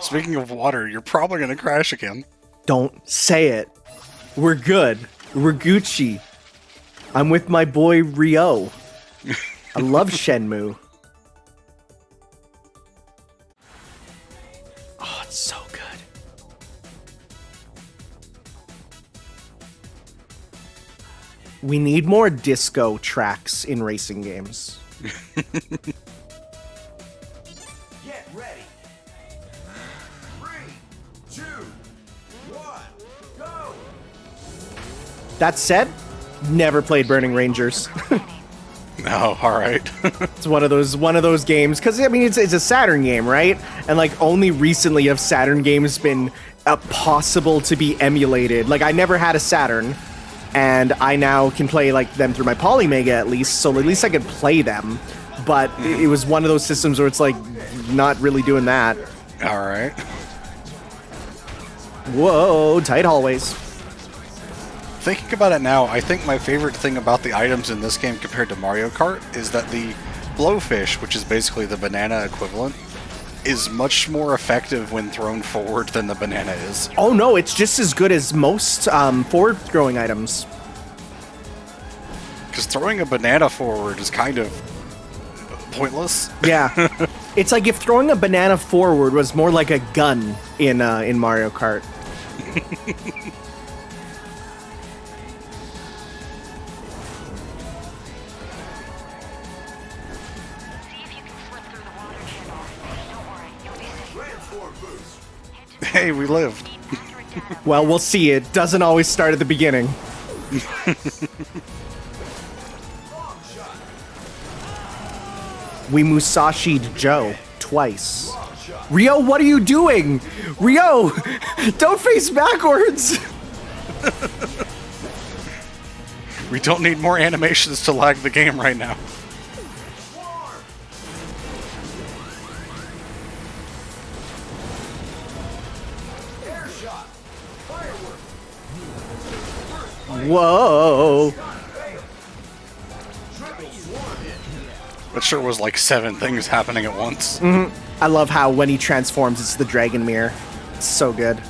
Speaking of water, you're probably gonna crash again. Don't say it. We're good. We're Gucci. I'm with my boy Rio. I love Shenmue. Oh, it's so good. We need more disco tracks in racing games. Get ready. 3, 2, 1, go! That said, never played Burning Rangers. No, all right. It's one of those games because I mean it's a Saturn game, right? And like only recently have Saturn games been possible to be emulated. Like I never had a Saturn, and I now can play like them through my Polymega at least, so at least I could play them. But it was one of those systems where it's like not really doing that. All right. Whoa, tight hallways. Thinking about it now, I think my favorite thing about the items in this game compared to Mario Kart is that the blowfish, which is basically the banana equivalent, is much more effective when thrown forward than the banana is. Oh no, it's just as good as most forward-throwing items. Because throwing a banana forward is kind of pointless. Yeah. It's like if throwing a banana forward was more like a gun in Mario Kart. Hey, we lived. Well, we'll see. It doesn't always start at the beginning. We Musashi'd Joe twice. Rio, what are you doing? Rio, don't face backwards. We don't need more animations to lag the game right now. Whoa. It sure was like 7 things happening at once. I love how when he transforms, it's the Dragon Mirror. It's so good.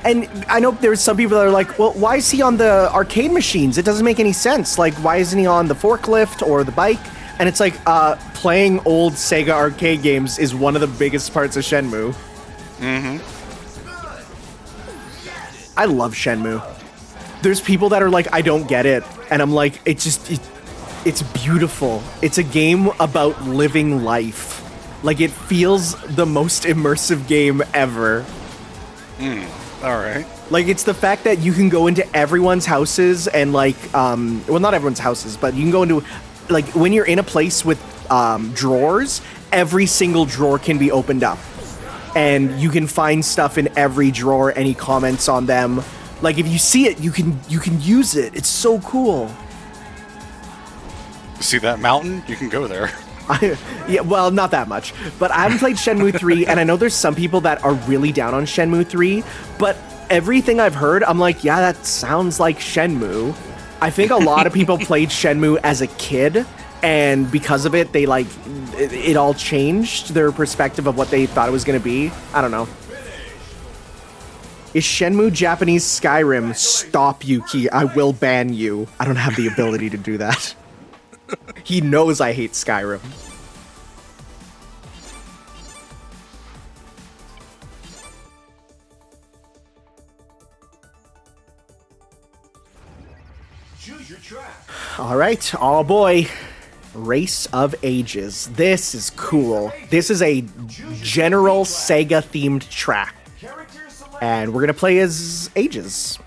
And I know there's some people that are like, well, why is he on the arcade machines? It doesn't make any sense. Like, why isn't he on the forklift or the bike? And it's like, playing old Sega arcade games is one of the biggest parts of Shenmue. I love Shenmue. There's people that are like, I don't get it. And I'm like, it's beautiful. It's a game about living life. Like, it feels the most immersive game ever. All right. Like, it's the fact that you can go into everyone's houses and, like, well, not everyone's houses, but you can go into, like, when you're in a place with drawers, every single drawer can be opened up. And you can find stuff in every drawer, any comments on them. Like, if you see it, you can use it. It's so cool. See that mountain? You can go there. Yeah, well, not that much. But I haven't played Shenmue 3, and I know there's some people that are really down on Shenmue 3, but everything I've heard, I'm like, yeah, that sounds like Shenmue. I think a lot of people played Shenmue as a kid, and because of it, they, like, it all changed their perspective of what they thought it was going to be. I don't know. Is Shenmue Japanese Skyrim? Stop, Yuki. I will ban you. I don't have the ability to do that. He knows I hate Skyrim. Choose your track. All right. Oh boy. Race of Ages. This is cool. This is a general Sega-themed track. Character select. And we're going to play as Ages.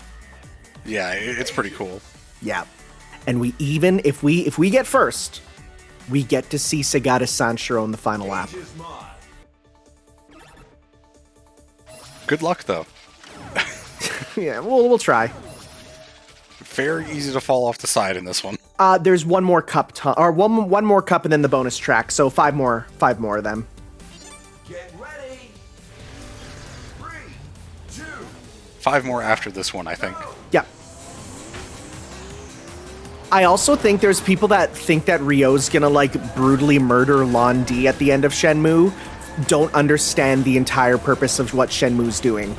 Yeah, it's pretty cool. Yeah. And we even, if we get first, we get to see Segata Sanshiro in the final lap. Ages mod. Good luck, though. Yeah, we'll try. Very easy to fall off the side in this one. There's one more cup, one more cup, and then the bonus track. So five more of them. Get ready. 3, 5 more after this one, I think. Yeah. I also think there's people that think that Ryo's gonna, like, brutally murder Lon D at the end of Shenmue, don't understand the entire purpose of what Shenmue's doing.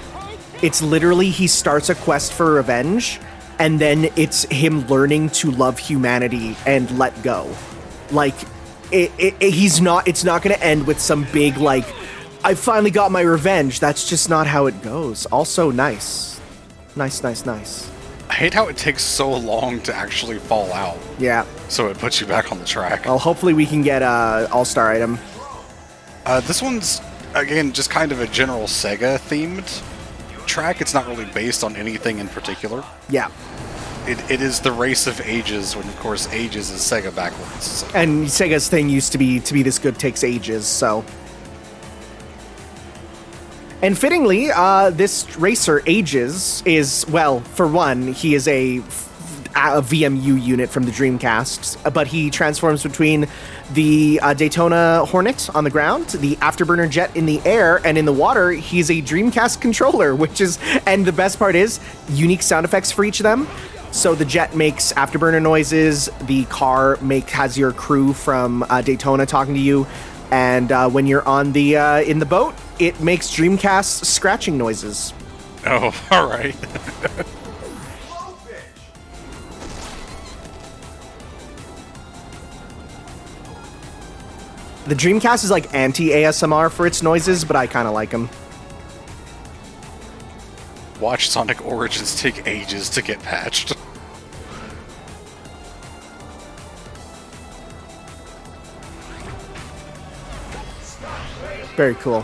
It's literally he starts a quest for revenge, and then it's him learning to love humanity and let go. Like, it's not gonna end with some big, like, I finally got my revenge. That's just not how it goes. Also, nice. Nice. I hate how it takes so long to actually fall out. Yeah. So it puts you back on the track. Well, hopefully we can get a all-star item. This one's, again, just kind of a general Sega-themed track. It's not really based on anything in particular. Yeah. It is the race of ages, when, of course, ages is Sega backwards. So. And Sega's thing used to be this good takes ages, so... And fittingly, this racer, Ages, is, well, for one, he is a VMU unit from the Dreamcast, but he transforms between the Daytona Hornet on the ground, the Afterburner jet in the air, and in the water, he's a Dreamcast controller, which is, and the best part is, unique sound effects for each of them. So the jet makes Afterburner noises, the car has your crew from Daytona talking to you, and when you're on the in the boat, it makes Dreamcast scratching noises. Oh, all right. The Dreamcast is like anti-ASMR for its noises, but I kind of like them. Watch Sonic Origins take ages to get patched. Very cool.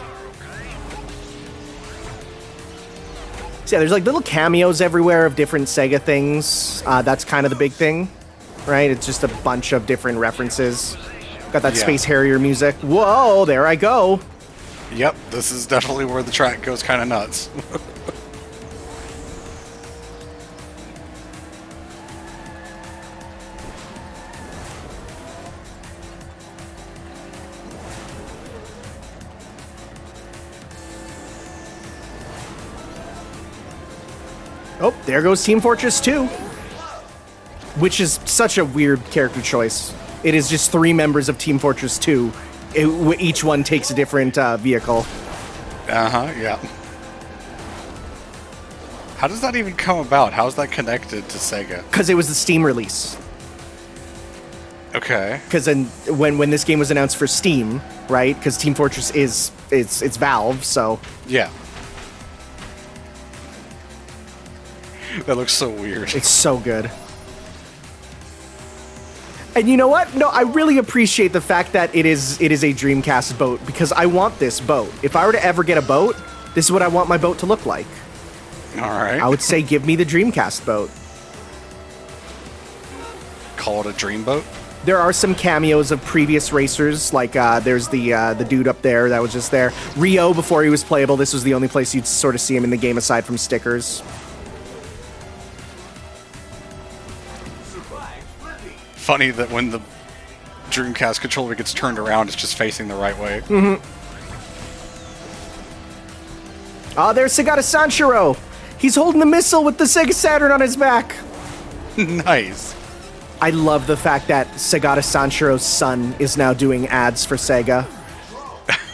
So yeah, there's like little cameos everywhere of different Sega things. That's kind of the big thing, right? It's just a bunch of different references. Got that Yeah. Space Harrier music. Whoa, there I go. Yep, this is definitely where the track goes kind of nuts. Oh, there goes Team Fortress 2. Which is such a weird character choice. It is just 3 members of Team Fortress 2. Each one takes a different vehicle. Uh-huh, yeah. How does that even come about? How is that connected to Sega? Because it was the Steam release. Okay. Because when this game was announced for Steam, right? Because Team Fortress it's Valve, so... Yeah. That looks so weird. It's so good. And you know what? No, I really appreciate the fact that it is a Dreamcast boat, because I want this boat. If I were to ever get a boat, this is what I want my boat to look like. Alright. I would say give me the Dreamcast boat. Call it a dreamboat? There are some cameos of previous racers, like there's the dude up there that was just there. Ryo, before he was playable, this was the only place you'd sort of see him in the game aside from stickers. Funny that when the Dreamcast controller gets turned around, it's just facing the right way. Mm-hmm. Oh, there's Segata Sanshiro! He's holding the missile with the Sega Saturn on his back! Nice. I love the fact that Segata Sanshiro's son is now doing ads for Sega.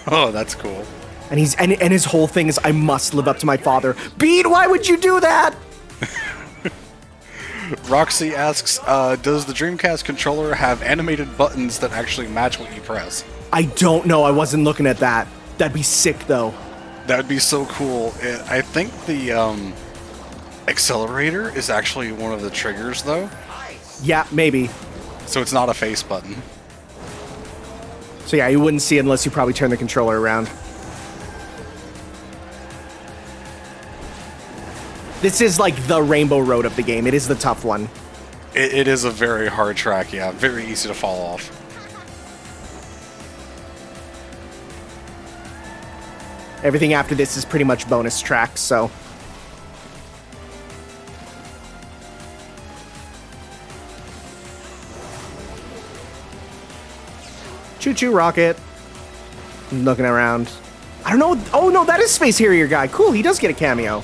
Oh, that's cool. And and his whole thing is, I must live up to my father. Beat, why would you do that? Roxy asks, does the Dreamcast controller have animated buttons that actually match what you press? I don't know, I wasn't looking at that. That'd be sick, though. That would be so cool. I think the accelerator is actually one of the triggers, though. Yeah, maybe. So it's not a face button. So yeah, you wouldn't see it unless you probably turn the controller around. This is like the Rainbow Road of the game. It is the tough one. It is a very hard track, yeah. Very easy to fall off. Everything after this is pretty much bonus tracks, so... Choo-choo rocket. Looking around. I don't know. Oh, no, that is Space Harrier guy. Cool, he does get a cameo.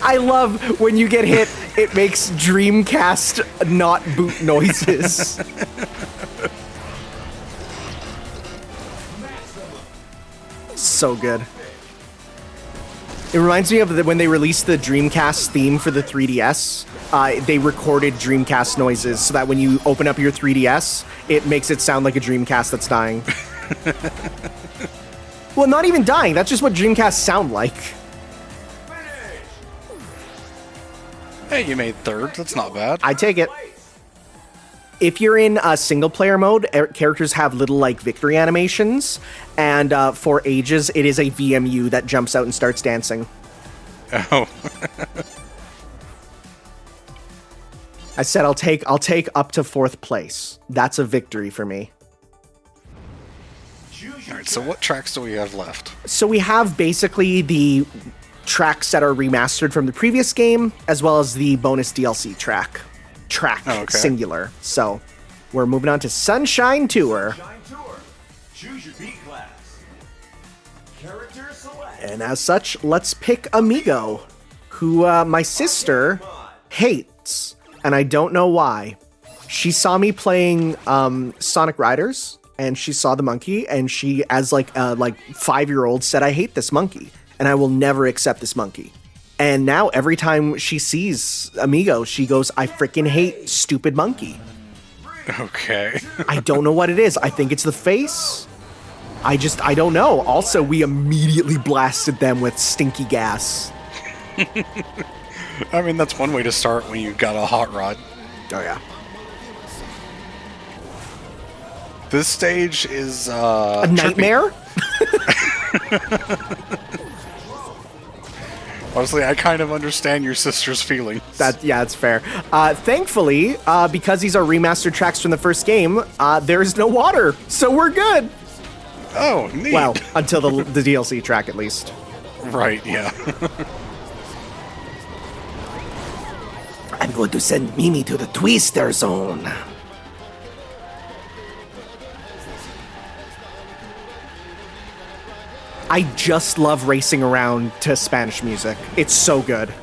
I love when you get hit, it makes Dreamcast not boot noises. So good. It reminds me of when they released the Dreamcast theme for the 3DS. They recorded Dreamcast noises so that when you open up your 3DS, it makes it sound like a Dreamcast that's dying. Well, not even dying. That's just what Dreamcasts sound like. Hey, you made third. That's not bad. I take it. If you're in single player mode, characters have little like victory animations, and for ages, it is a VMU that jumps out and starts dancing. Oh. I said I'll take up to 4th place. That's a victory for me. All right, so what tracks do we have left? So we have basically the tracks that are remastered from the previous game, as well as the bonus DLC track. Oh, okay. Singular. So we're moving on to Sunshine Tour. Shine Tour. Choose your beat class. Character select. And as such, let's pick Amigo, who my sister hates, and I don't know why. She saw me playing Sonic Riders, and she saw the monkey, and she, as like 5-year-old, said, "I hate this monkey, and I will never accept this monkey." And now every time she sees Amigo, she goes, "I freaking hate stupid monkey." Okay. I don't know what it is. I think it's the face. I don't know. Also, we immediately blasted them with stinky gas. I mean, that's one way to start when you've got a hot rod. Oh, yeah. This stage is A nightmare? Honestly, I kind of understand your sister's feelings. That's fair. Thankfully, because these are remastered tracks from the first game, there is no water, so we're good. Oh, neat. Well, until the DLC track, at least. Right, yeah. I'm going to send Mimi to the Twister Zone. I just love racing around to Spanish music. It's so good.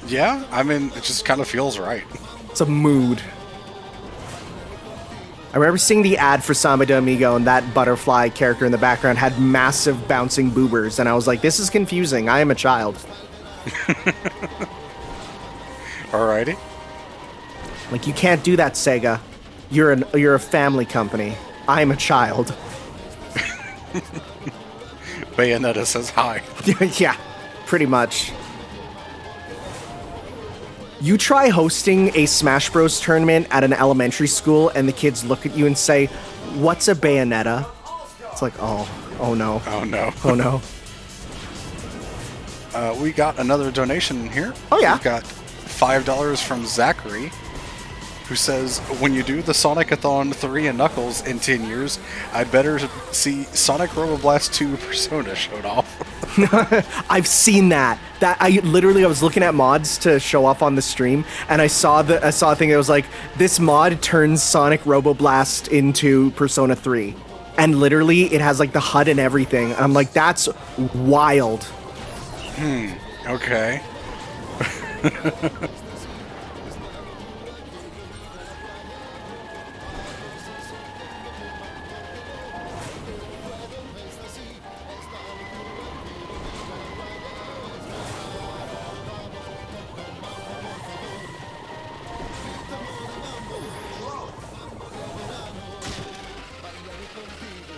Yeah, I mean, it just kind of feels right. It's a mood. I remember seeing the ad for Samba de Amigo, and that butterfly character in the background had massive bouncing boobers, and I was like, this is confusing. I am a child. Alrighty. Like, you can't do that, Sega. You're a family company. I'm a child. Bayonetta says hi. Yeah, pretty much. You try hosting a Smash Bros. Tournament at an elementary school, and the kids look at you and say, "What's a Bayonetta?" It's like, oh no. Oh, no. Oh no. We got another donation here. Oh, yeah. We've got $5 from Zachary, who says, "When you do the Sonic-a-thon 3 and Knuckles in 10 years, I'd better see Sonic Roboblast 2 Persona showed off." I've seen that. I was looking at mods to show off on the stream, and I saw a thing that was like, this mod turns Sonic Roboblast into Persona 3. And literally, it has like the HUD and everything. And I'm like, that's wild. Okay.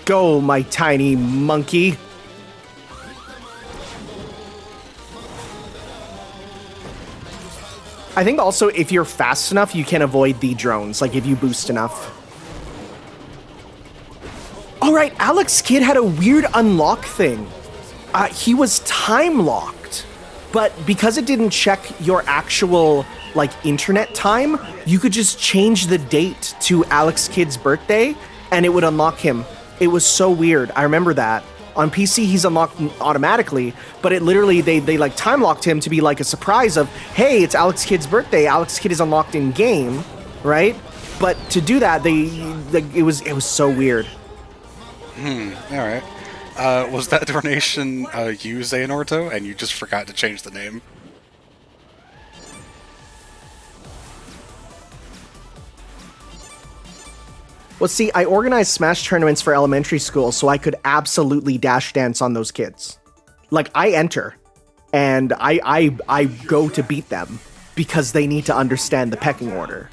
Go, my tiny monkey. I think also if you're fast enough, you can avoid the drones, like if you boost enough. All right, Alex Kidd had a weird unlock thing. He was time locked, but because it didn't check your actual like internet time, you could just change the date to Alex Kidd's birthday and it would unlock him. It was so weird. I remember that. On PC, he's unlocked automatically, but it literally, they like time locked him to be like a surprise of, hey, it's Alex Kidd's birthday. Alex Kidd is unlocked in game, right? But to do that, it was so weird. All right. Was that donation you, Xehanorto, and you just forgot to change the name? Well, see, I organized Smash tournaments for elementary school so I could absolutely dash dance on those kids. Like, I enter, and I go to beat them because they need to understand the pecking order.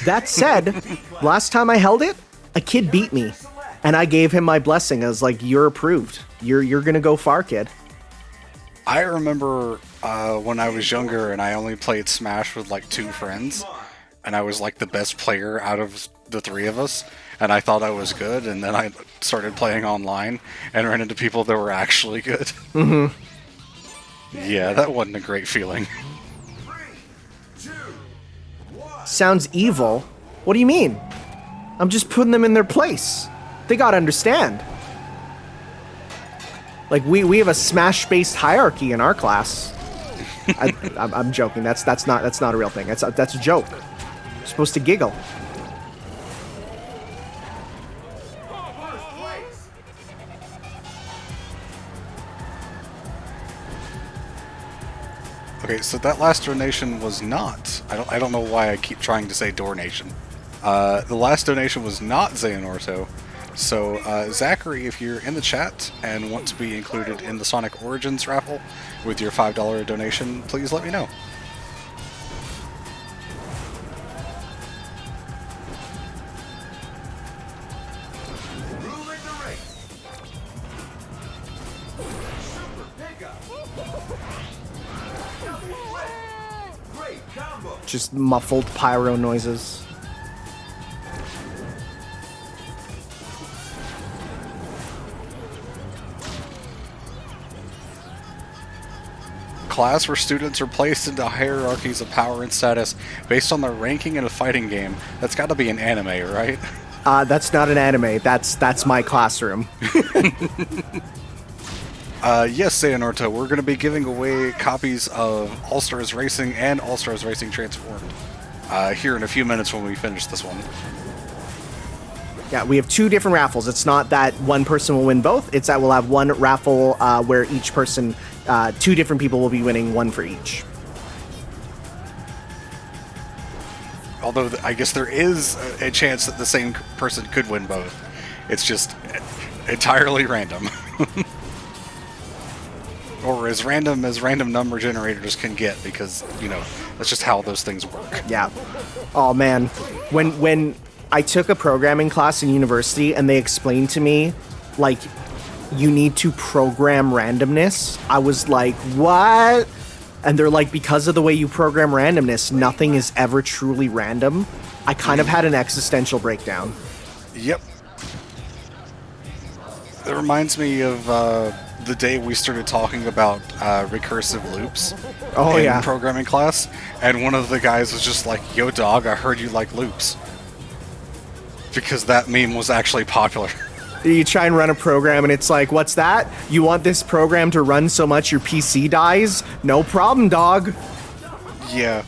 That said, last time I held it, a kid beat me, and I gave him my blessing. I was like, "You're approved. You're gonna go far, kid." I remember when I was younger and I only played Smash with like 2 friends, and I was like the best player out of the 3 of us, and I thought I was good, and then I started playing online and ran into people that were actually good. Mm-hmm. Yeah, that wasn't a great feeling. Sounds evil. What do you mean? I'm just putting them in their place. They gotta understand. Like, we have a Smash-based hierarchy in our class. I'm joking. That's not a real thing. That's a joke. You're supposed to giggle. Okay, so that last donation was not... I don't know why I keep trying to say donation. The last donation was not Xehanorto. So, Zachary, if you're in the chat and want to be included in the Sonic Origins raffle with your $5 donation, please let me know. Ruling the race. Super pickup. Double flip. Great combo. Just muffled pyro noises. Class where students are placed into hierarchies of power and status based on their ranking in a fighting game. That's got to be an anime, right? That's not an anime. That's my classroom. Yes, Xehanorto, we're going to be giving away copies of All-Stars Racing and All-Stars Racing Transformed here in a few minutes when we finish this one. Yeah, we have 2 different raffles. It's not that one person will win both. It's that we'll have one raffle where each person, 2 different people will be winning, one for each. Although I guess there is a chance that the same person could win both. It's just entirely random. Or as random number generators can get, because, you know, that's just how those things work. Yeah. Oh, man. When I took a programming class in university and they explained to me, like, you need to program randomness, I was like, what? And they're like, because of the way you program randomness, nothing is ever truly random. I kind of had an existential breakdown. Yep. It reminds me of the day we started talking about recursive loops in programming class, and one of the guys was just like, "Yo, dog, I heard you like loops." Because that meme was actually popular. You try and run a program and it's like, what's that? You want this program to run so much your PC dies? No problem, dog. Yeah.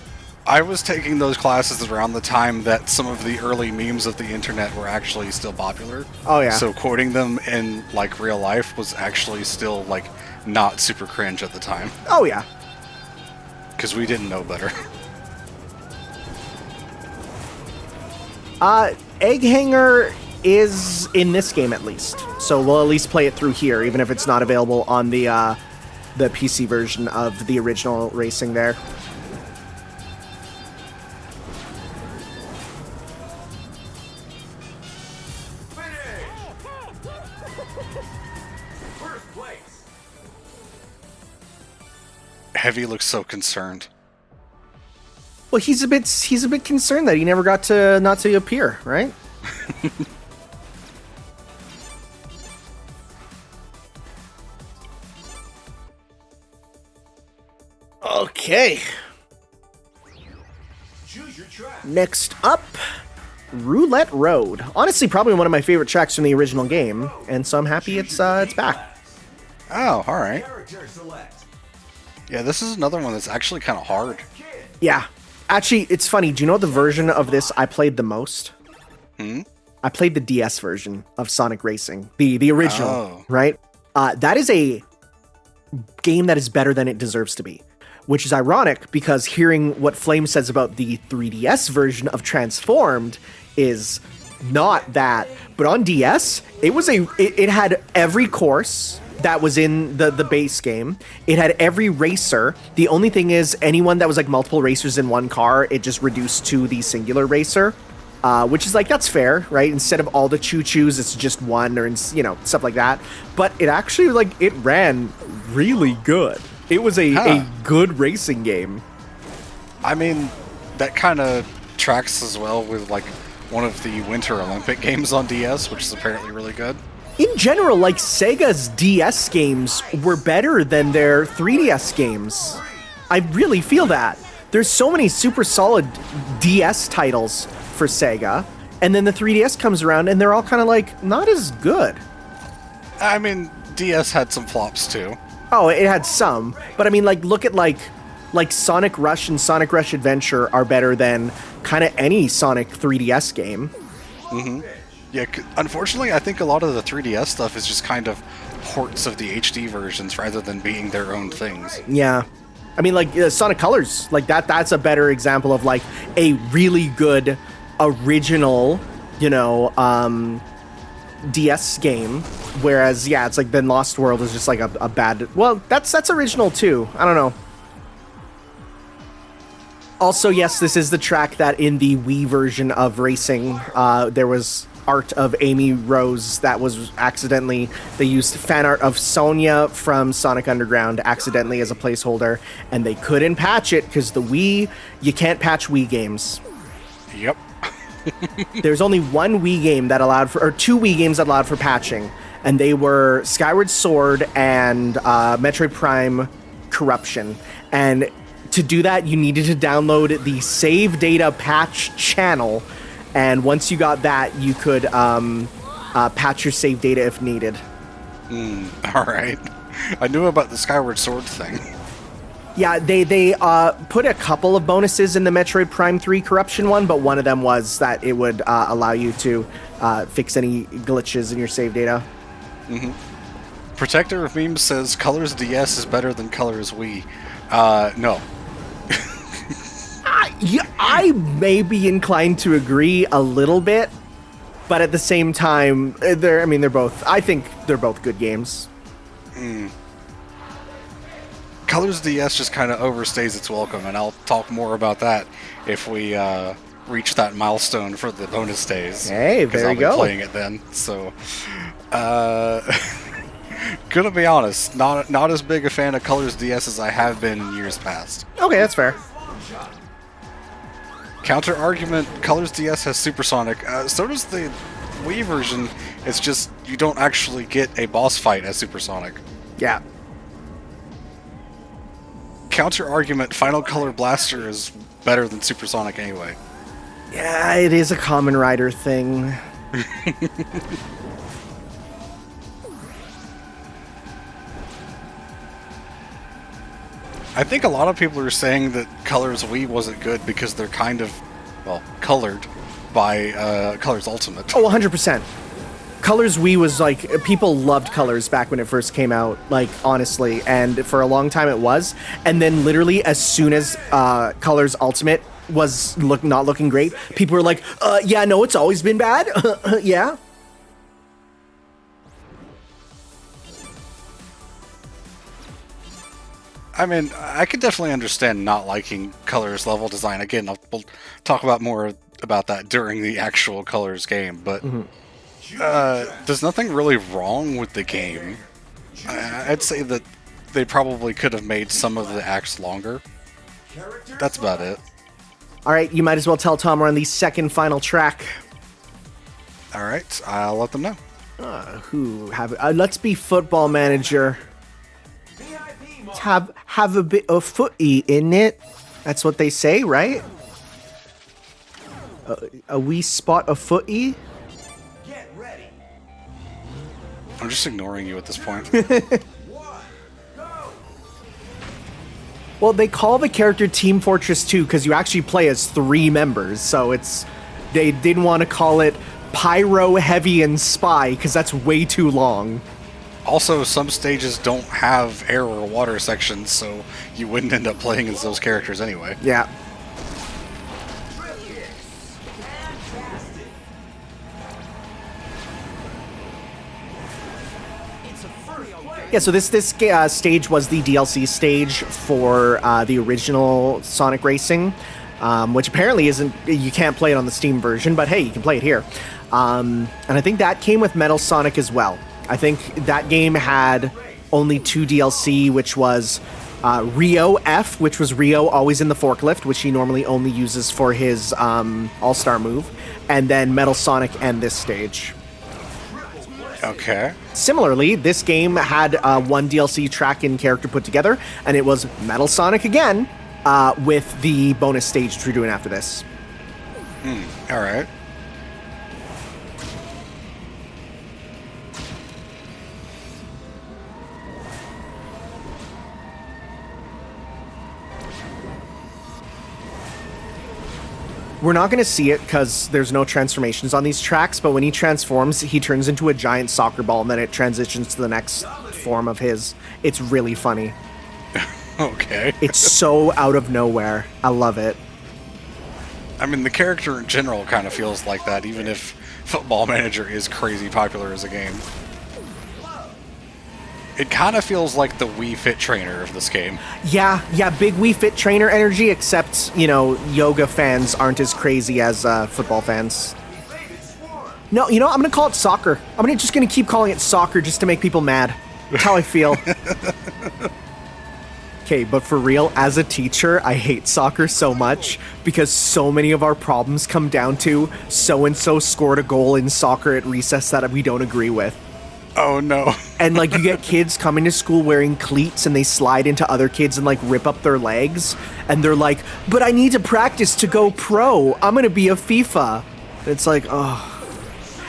I was taking those classes around the time that some of the early memes of the internet were actually still popular. Oh, yeah. So quoting them in, like, real life was actually still, like, not super cringe at the time. Oh, yeah. Because we didn't know better. Egg Hanger is in this game at least, so we'll at least play it through here, even if it's not available on the PC version of the original racing there. First place. Heavy looks so concerned. Well, he's a bit concerned that he never got to not to appear, right? Okay. Choose your track. Next up, Roulette Road. Honestly, probably one of my favorite tracks from the original game, and so I'm happy it's back. Oh, alright. Character select. Yeah, this is another one that's actually kind of hard. Yeah. Actually, it's funny. Do you know the version of this I played the most? I played the DS version of Sonic Racing. The original, Oh. right? That is a game that is better than it deserves to be, which is ironic because hearing what Flame says about the 3DS version of Transformed is not that, but on DS, it had every course that was in the base game. It had every racer. The only thing is anyone that was like multiple racers in one car, it just reduced to the singular racer, which is like, that's fair, right? Instead of all the choo-choos, it's just one, or, you know, stuff like that. But it actually, like, it ran really good. It was a good racing game. I mean, that kind of tracks as well with, like, one of the Winter Olympic games on DS, which is apparently really good. In general, like, Sega's DS games were better than their 3DS games. I really feel that. There's so many super solid DS titles for Sega, and then the 3DS comes around and they're all kind of like not as good. I mean, DS had some flops too. Oh, it had some, but I mean, like, look at like Sonic Rush and Sonic Rush Adventure are better than kind of any Sonic 3DS game. Mm-hmm. Yeah, unfortunately, I think a lot of the 3DS stuff is just kind of ports of the HD versions rather than being their own things. Yeah. I mean, like, Sonic Colors, like, that's a better example of, like, a really good original, you know, DS game. Whereas, yeah, it's like, then Lost World is just, like, a bad... Well, that's original, too. I don't know. Also, yes, this is the track that in the Wii version of Racing, there was art of Amy Rose that was accidentally, they used fan art of Sonia from Sonic Underground accidentally as a placeholder, and they couldn't patch it because the Wii, you can't patch Wii games. Yep. There's only one Wii game that allowed for, or two Wii games that allowed for patching, and they were Skyward Sword and Metroid Prime Corruption. And to do that, you needed to download the Save Data Patch channel, and once you got that, you could patch your save data if needed. Alright. I knew about the Skyward Sword thing. Yeah, they put a couple of bonuses in the Metroid Prime 3 Corruption one, but one of them was that it would allow you to fix any glitches in your save data. Mm-hmm. Protector of Memes says Colors DS is better than Colors Wii. No. Yeah, I may be inclined to agree a little bit, but at the same time, they're both, I think they're both good games. Colors DS just kind of overstays its welcome, and I'll talk more about that if we reach that milestone for the bonus days. Hey, there you go. Because I'll be playing it then, so... gonna be honest, not as big a fan of Colors DS as I have been in years past. Okay, that's fair. Counter argument, Colors DS has Supersonic. So does the Wii version. It's just you don't actually get a boss fight as Supersonic. Yeah. Counter argument, Final Color Blaster is better than Supersonic anyway. Yeah, it is a Kamen Rider thing. I think a lot of people are saying that Colors Wii wasn't good because they're kind of, well, colored by Colors Ultimate. Oh, 100%. Colors Wii was like, people loved Colors back when it first came out, like, honestly, and for a long time it was. And then literally as soon as Colors Ultimate was not looking great, people were like, yeah, no, it's always been bad. Yeah. I mean, I could definitely understand not liking Colors level design. Again, we'll talk about more about that during the actual Colors game, but there's nothing really wrong with the game. I'd say that they probably could have made some of the acts longer. That's about it. All right, you might as well tell Tom we're on the second final track. All right, I'll let them know. Let's be Football Manager. Have a bit of footy in it. That's what they say, right? A wee spot of footy. Get ready. I'm just ignoring you at this point. Well, they call the character Team Fortress 2 because you actually play as 3 members, so they didn't want to call it Pyro, Heavy, and Spy because that's way too long. Also, some stages don't have air or water sections, so you wouldn't end up playing as those characters anyway. Yeah. Yeah, so this stage was the DLC stage for the original Sonic Racing, which apparently isn't. You can't play it on the Steam version, but hey, you can play it here. And I think that came with Metal Sonic as well. I think that game had only 2 DLC, which was Rio F, which was Rio always in the forklift, which he normally only uses for his All-Star move, and then Metal Sonic and this stage. Okay. Similarly, this game had 1 DLC track and character put together, and it was Metal Sonic again, with the bonus stage which we're doing after this. Alright. We're not going to see it because there's no transformations on these tracks, but when he transforms, he turns into a giant soccer ball, and then it transitions to the next form of his. It's really funny. Okay. It's so out of nowhere. I love it. I mean, the character in general kind of feels like that, even if Football Manager is crazy popular as a game. It kind of feels like the Wii Fit Trainer of this game. Yeah, big Wii Fit Trainer energy, except, yoga fans aren't as crazy as football fans. No, I'm going to call it soccer. I'm just going to keep calling it soccer just to make people mad. That's how I feel. Okay, but for real, as a teacher, I hate soccer so much because so many of our problems come down to so-and-so scored a goal in soccer at recess that we don't agree with. Oh no. And you get kids coming to school wearing cleats and they slide into other kids and rip up their legs. And they're like, but I need to practice to go pro. I'm going to be a FIFA. And it's oh.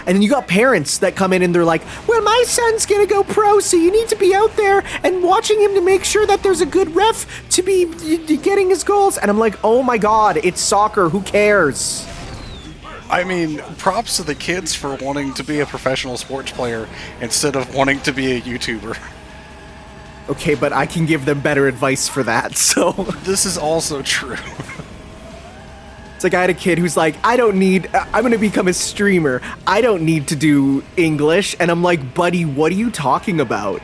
And then you got parents that come in and they're like, well, my son's going to go pro, so you need to be out there and watching him to make sure that there's a good ref to be getting his goals. And I'm like, oh my God, it's soccer. Who cares? I mean, props to the kids for wanting to be a professional sports player instead of wanting to be a YouTuber. Okay, but I can give them better advice for that, so... This is also true. It's I had a kid who's like, I'm going to become a streamer. I don't need to do English. And I'm like, buddy, what are you talking about?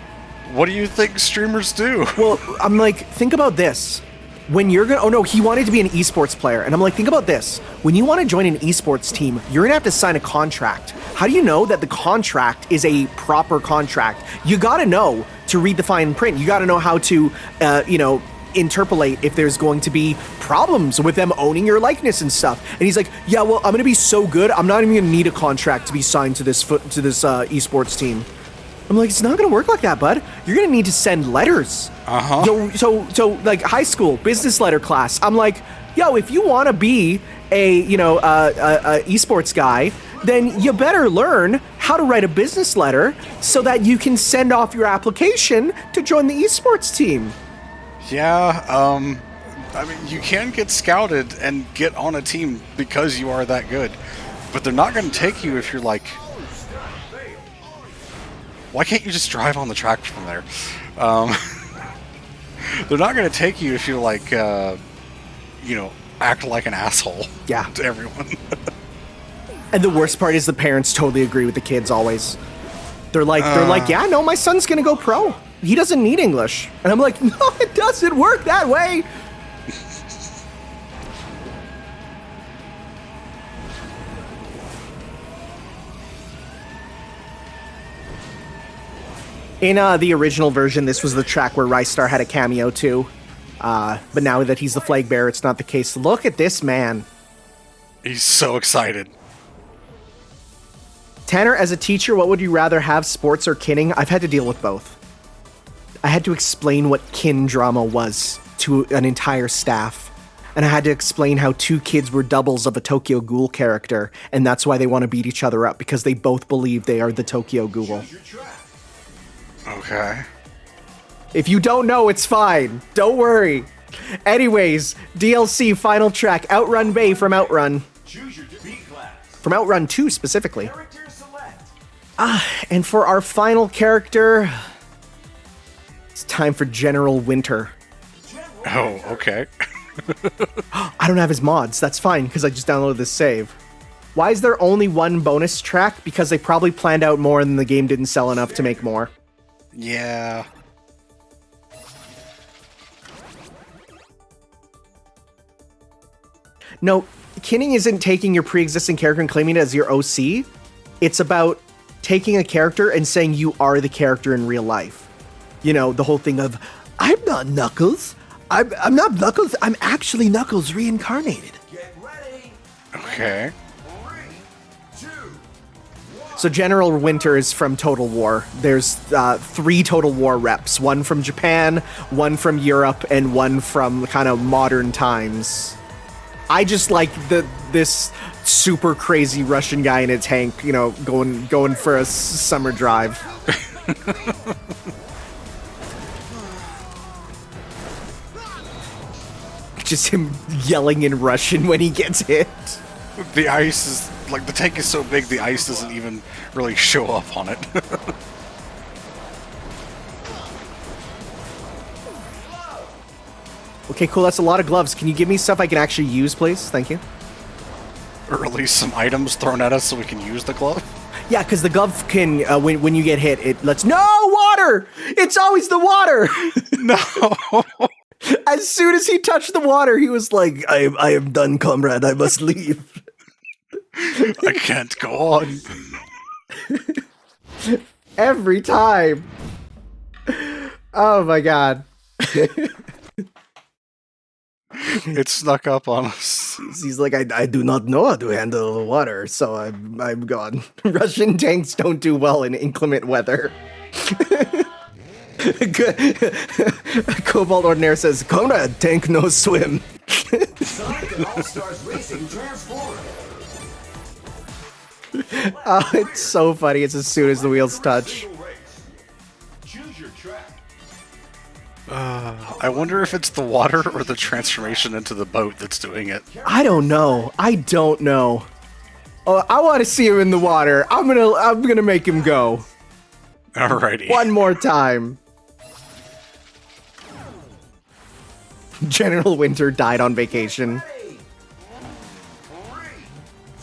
What do you think streamers do? Well, I'm like, think about this. When you're gonna, oh no, he wanted to be an esports player. And I'm like, think about this. When you want to join an esports team, you're gonna have to sign a contract. How do you know that the contract is a proper contract? You gotta know to read the fine print. You gotta know how to, interpolate if there's going to be problems with them owning your likeness and stuff. And he's like, yeah, well, I'm gonna be so good, I'm not even gonna need a contract to be signed to this esports team. I'm like, it's not gonna work like that, bud. You're gonna need to send letters. So high school business letter class. I'm like, yo, if you want to be a esports guy, then you better learn how to write a business letter so that you can send off your application to join the esports team. Yeah, I mean, you can get scouted and get on a team because you are that good, but they're not going to take you if you're like, why can't you just drive on the track from there? They're not going to take you if you're like, act like an asshole. Yeah. To everyone. And the worst part is the parents totally agree with the kids always. They're like, yeah, no, my son's going to go pro. He doesn't need English. And I'm like, no, it doesn't work that way. In the original version, this was the track where Rystar had a cameo too. But now that he's the flag bearer, it's not the case. Look at this man. He's so excited. Tanner, as a teacher, what would you rather have, sports or kinning? I've had to deal with both. I had to explain what kin drama was to an entire staff. And I had to explain how 2 kids were doubles of a Tokyo Ghoul character, and that's why they want to beat each other up, because they both believe they are the Tokyo Ghoul. Okay. If you don't know, it's fine. Don't worry. Anyways, DLC final track, Outrun Bay from Outrun. Choose your B class. From Outrun 2 specifically. Character select. And for our final character, it's time for General Winter. Oh, okay. I don't have his mods. That's fine, because I just downloaded this save. Why is there only one bonus track? Because they probably planned out more and the game didn't sell enough to make more. Yeah. No, kinning isn't taking your pre-existing character and claiming it as your OC. It's about taking a character and saying you are the character in real life. You know, the whole thing of, I'm not Knuckles. I'm not Knuckles. I'm actually Knuckles reincarnated. Get ready. Okay. 3, 2, So General Winter is from Total War. There's 3 Total War reps. One from Japan, one from Europe, and one from kind of modern times. I just like this super crazy Russian guy in a tank, you know, going for a summer drive. Just him yelling in Russian when he gets hit. The ice is, like, the tank is so big, the ice doesn't even really show up on it. Okay, cool, that's a lot of gloves. Can you give me stuff I can actually use, please? Thank you. Or at least some items thrown at us so we can use the glove. Yeah, because the glove can, when you get hit, it lets... No, water! It's always the water! No! As soon as he touched the water, he was like, I am done, comrade. I must leave. I can't go on. Every time. Oh my god. It snuck up on us. He's like, I do not know how to handle water, so I'm gone. Russian tanks don't do well in inclement weather. Cobalt Ordinaire says, Comrade, tank no swim. Sonic and All-Stars Racing transform. Oh, it's so funny. It's as soon as the wheels touch. Single race. Choose your track. I wonder if it's the water or the transformation into the boat that's doing it. I don't know. Oh, I want to see him in the water. I'm gonna make him go. Alrighty. One more time. General Winter died on vacation. Ready. 3,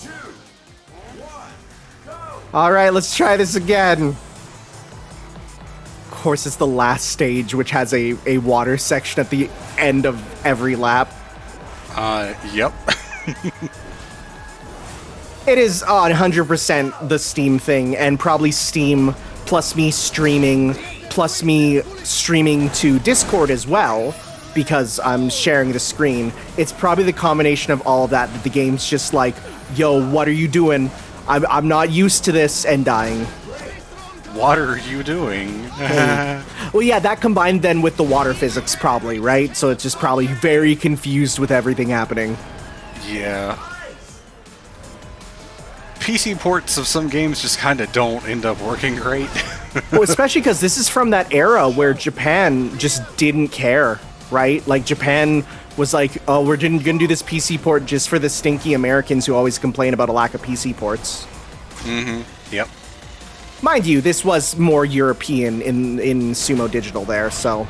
2, 1, go. All right, let's try this again. Of course, it's the last stage, which has a water section at the end of every lap. Yep. It is 100% the Steam thing, and probably Steam plus me streaming to Discord as well, because I'm sharing the screen. It's probably the combination of all of that the game's just like, yo, what are you doing? I'm not used to this, and dying. What are you doing? Well, yeah, that combined then with the water physics probably, right? So it's just probably very confused with everything happening. Yeah. PC ports of some games just kind of don't end up working great. Well, especially because this is from that era where Japan just didn't care, right? Like, Japan was like, oh, we're gonna do this PC port just for the stinky Americans who always complain about a lack of PC ports. Mm-hmm. Yep. Mind you, this was more European in Sumo Digital there, so...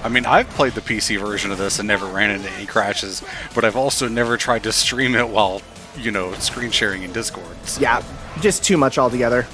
I mean, I've played the PC version of this and never ran into any crashes, but I've also never tried to stream it while, you know, screen sharing in Discord. So. Yeah, just too much altogether.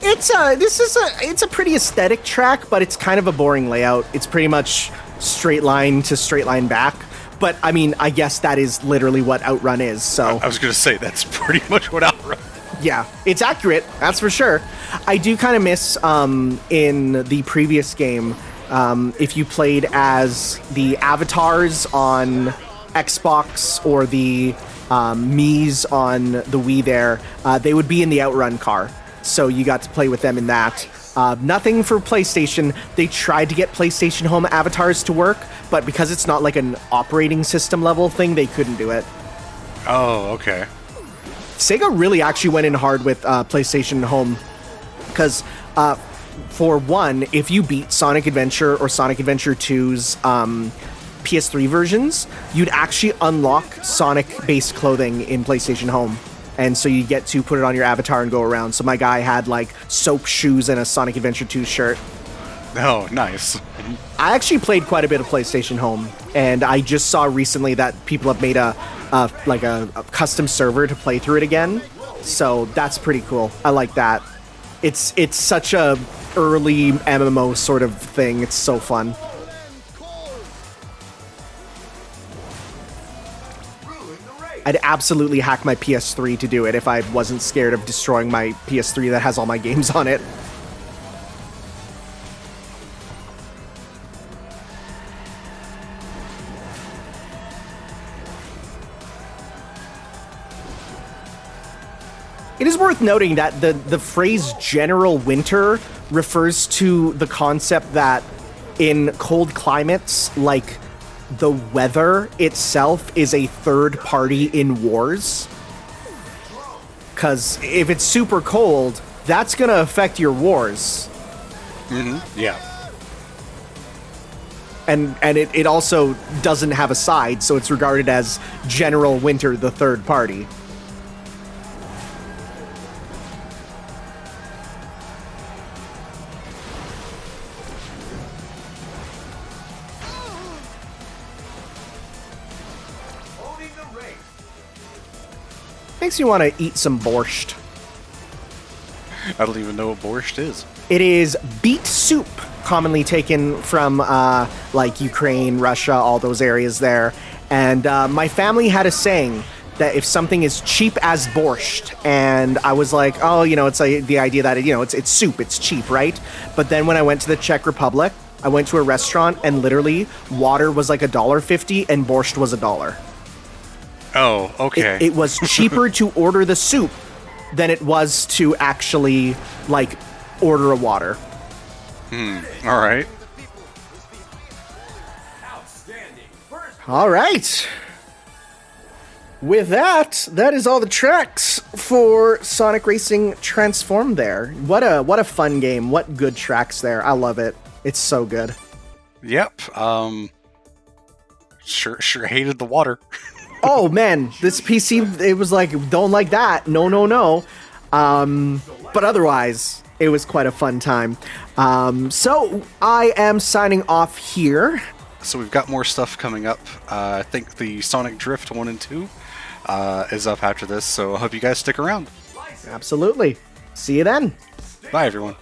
It's a pretty aesthetic track, but it's kind of a boring layout. It's pretty much straight line to straight line back. But I mean, I guess that is literally what Outrun is. So I was gonna say that's pretty much what Outrun. Yeah, it's accurate. That's for sure. I do kind of miss in the previous game if you played as the avatars on Xbox or the Mii's on the Wii. There, they would be in the Outrun car. So you got to play with them in that. Nothing for PlayStation. They tried to get PlayStation Home avatars to work, but because it's not like an operating system level thing, they couldn't do it. Oh, okay. Sega really actually went in hard with PlayStation Home, because for one, if you beat Sonic Adventure or Sonic Adventure 2's PS3 versions, you'd actually unlock Sonic-based clothing in PlayStation Home. And so you get to put it on your avatar and go around. So my guy had, like, soap shoes and a Sonic Adventure 2 shirt. Oh, nice. I actually played quite a bit of PlayStation Home, and I just saw recently that people have made a custom server to play through it again. So that's pretty cool. I like that. It's such a early MMO sort of thing. It's so fun. I'd absolutely hack my PS3 to do it if I wasn't scared of destroying my PS3 that has all my games on it. It is worth noting that the phrase general winter refers to the concept that in cold climates, like, the weather itself is a third party in wars. Because if it's super cold, that's going to affect your wars. Mm-hmm. Yeah. And it also doesn't have a side, so it's regarded as general winter, the third party. Makes you want to eat some borscht. I don't even know what borscht is. It is beet soup, commonly taken from like Ukraine, Russia, all those areas there. And my family had a saying that if something is cheap as borscht, and I was like, oh, you know, it's like the idea that, you know, it's soup, it's cheap, right? But then when I went to the Czech Republic, I went to a restaurant and literally water was like $1.50 and borscht was $1. Oh, okay. It was cheaper to order the soup than it was to actually, like, order a water. All right. All right. With that is all the tracks for Sonic Racing Transformed there. What a fun game. What good tracks there. I love it. It's so good. Yep. Sure hated the water. Oh man, this PC, it was like, don't like that. No. But otherwise, it was quite a fun time. So I am signing off here. So we've got more stuff coming up. I think the Sonic Drift 1 and 2 is up after this, so I hope you guys stick around. Absolutely. See you then. Bye, everyone.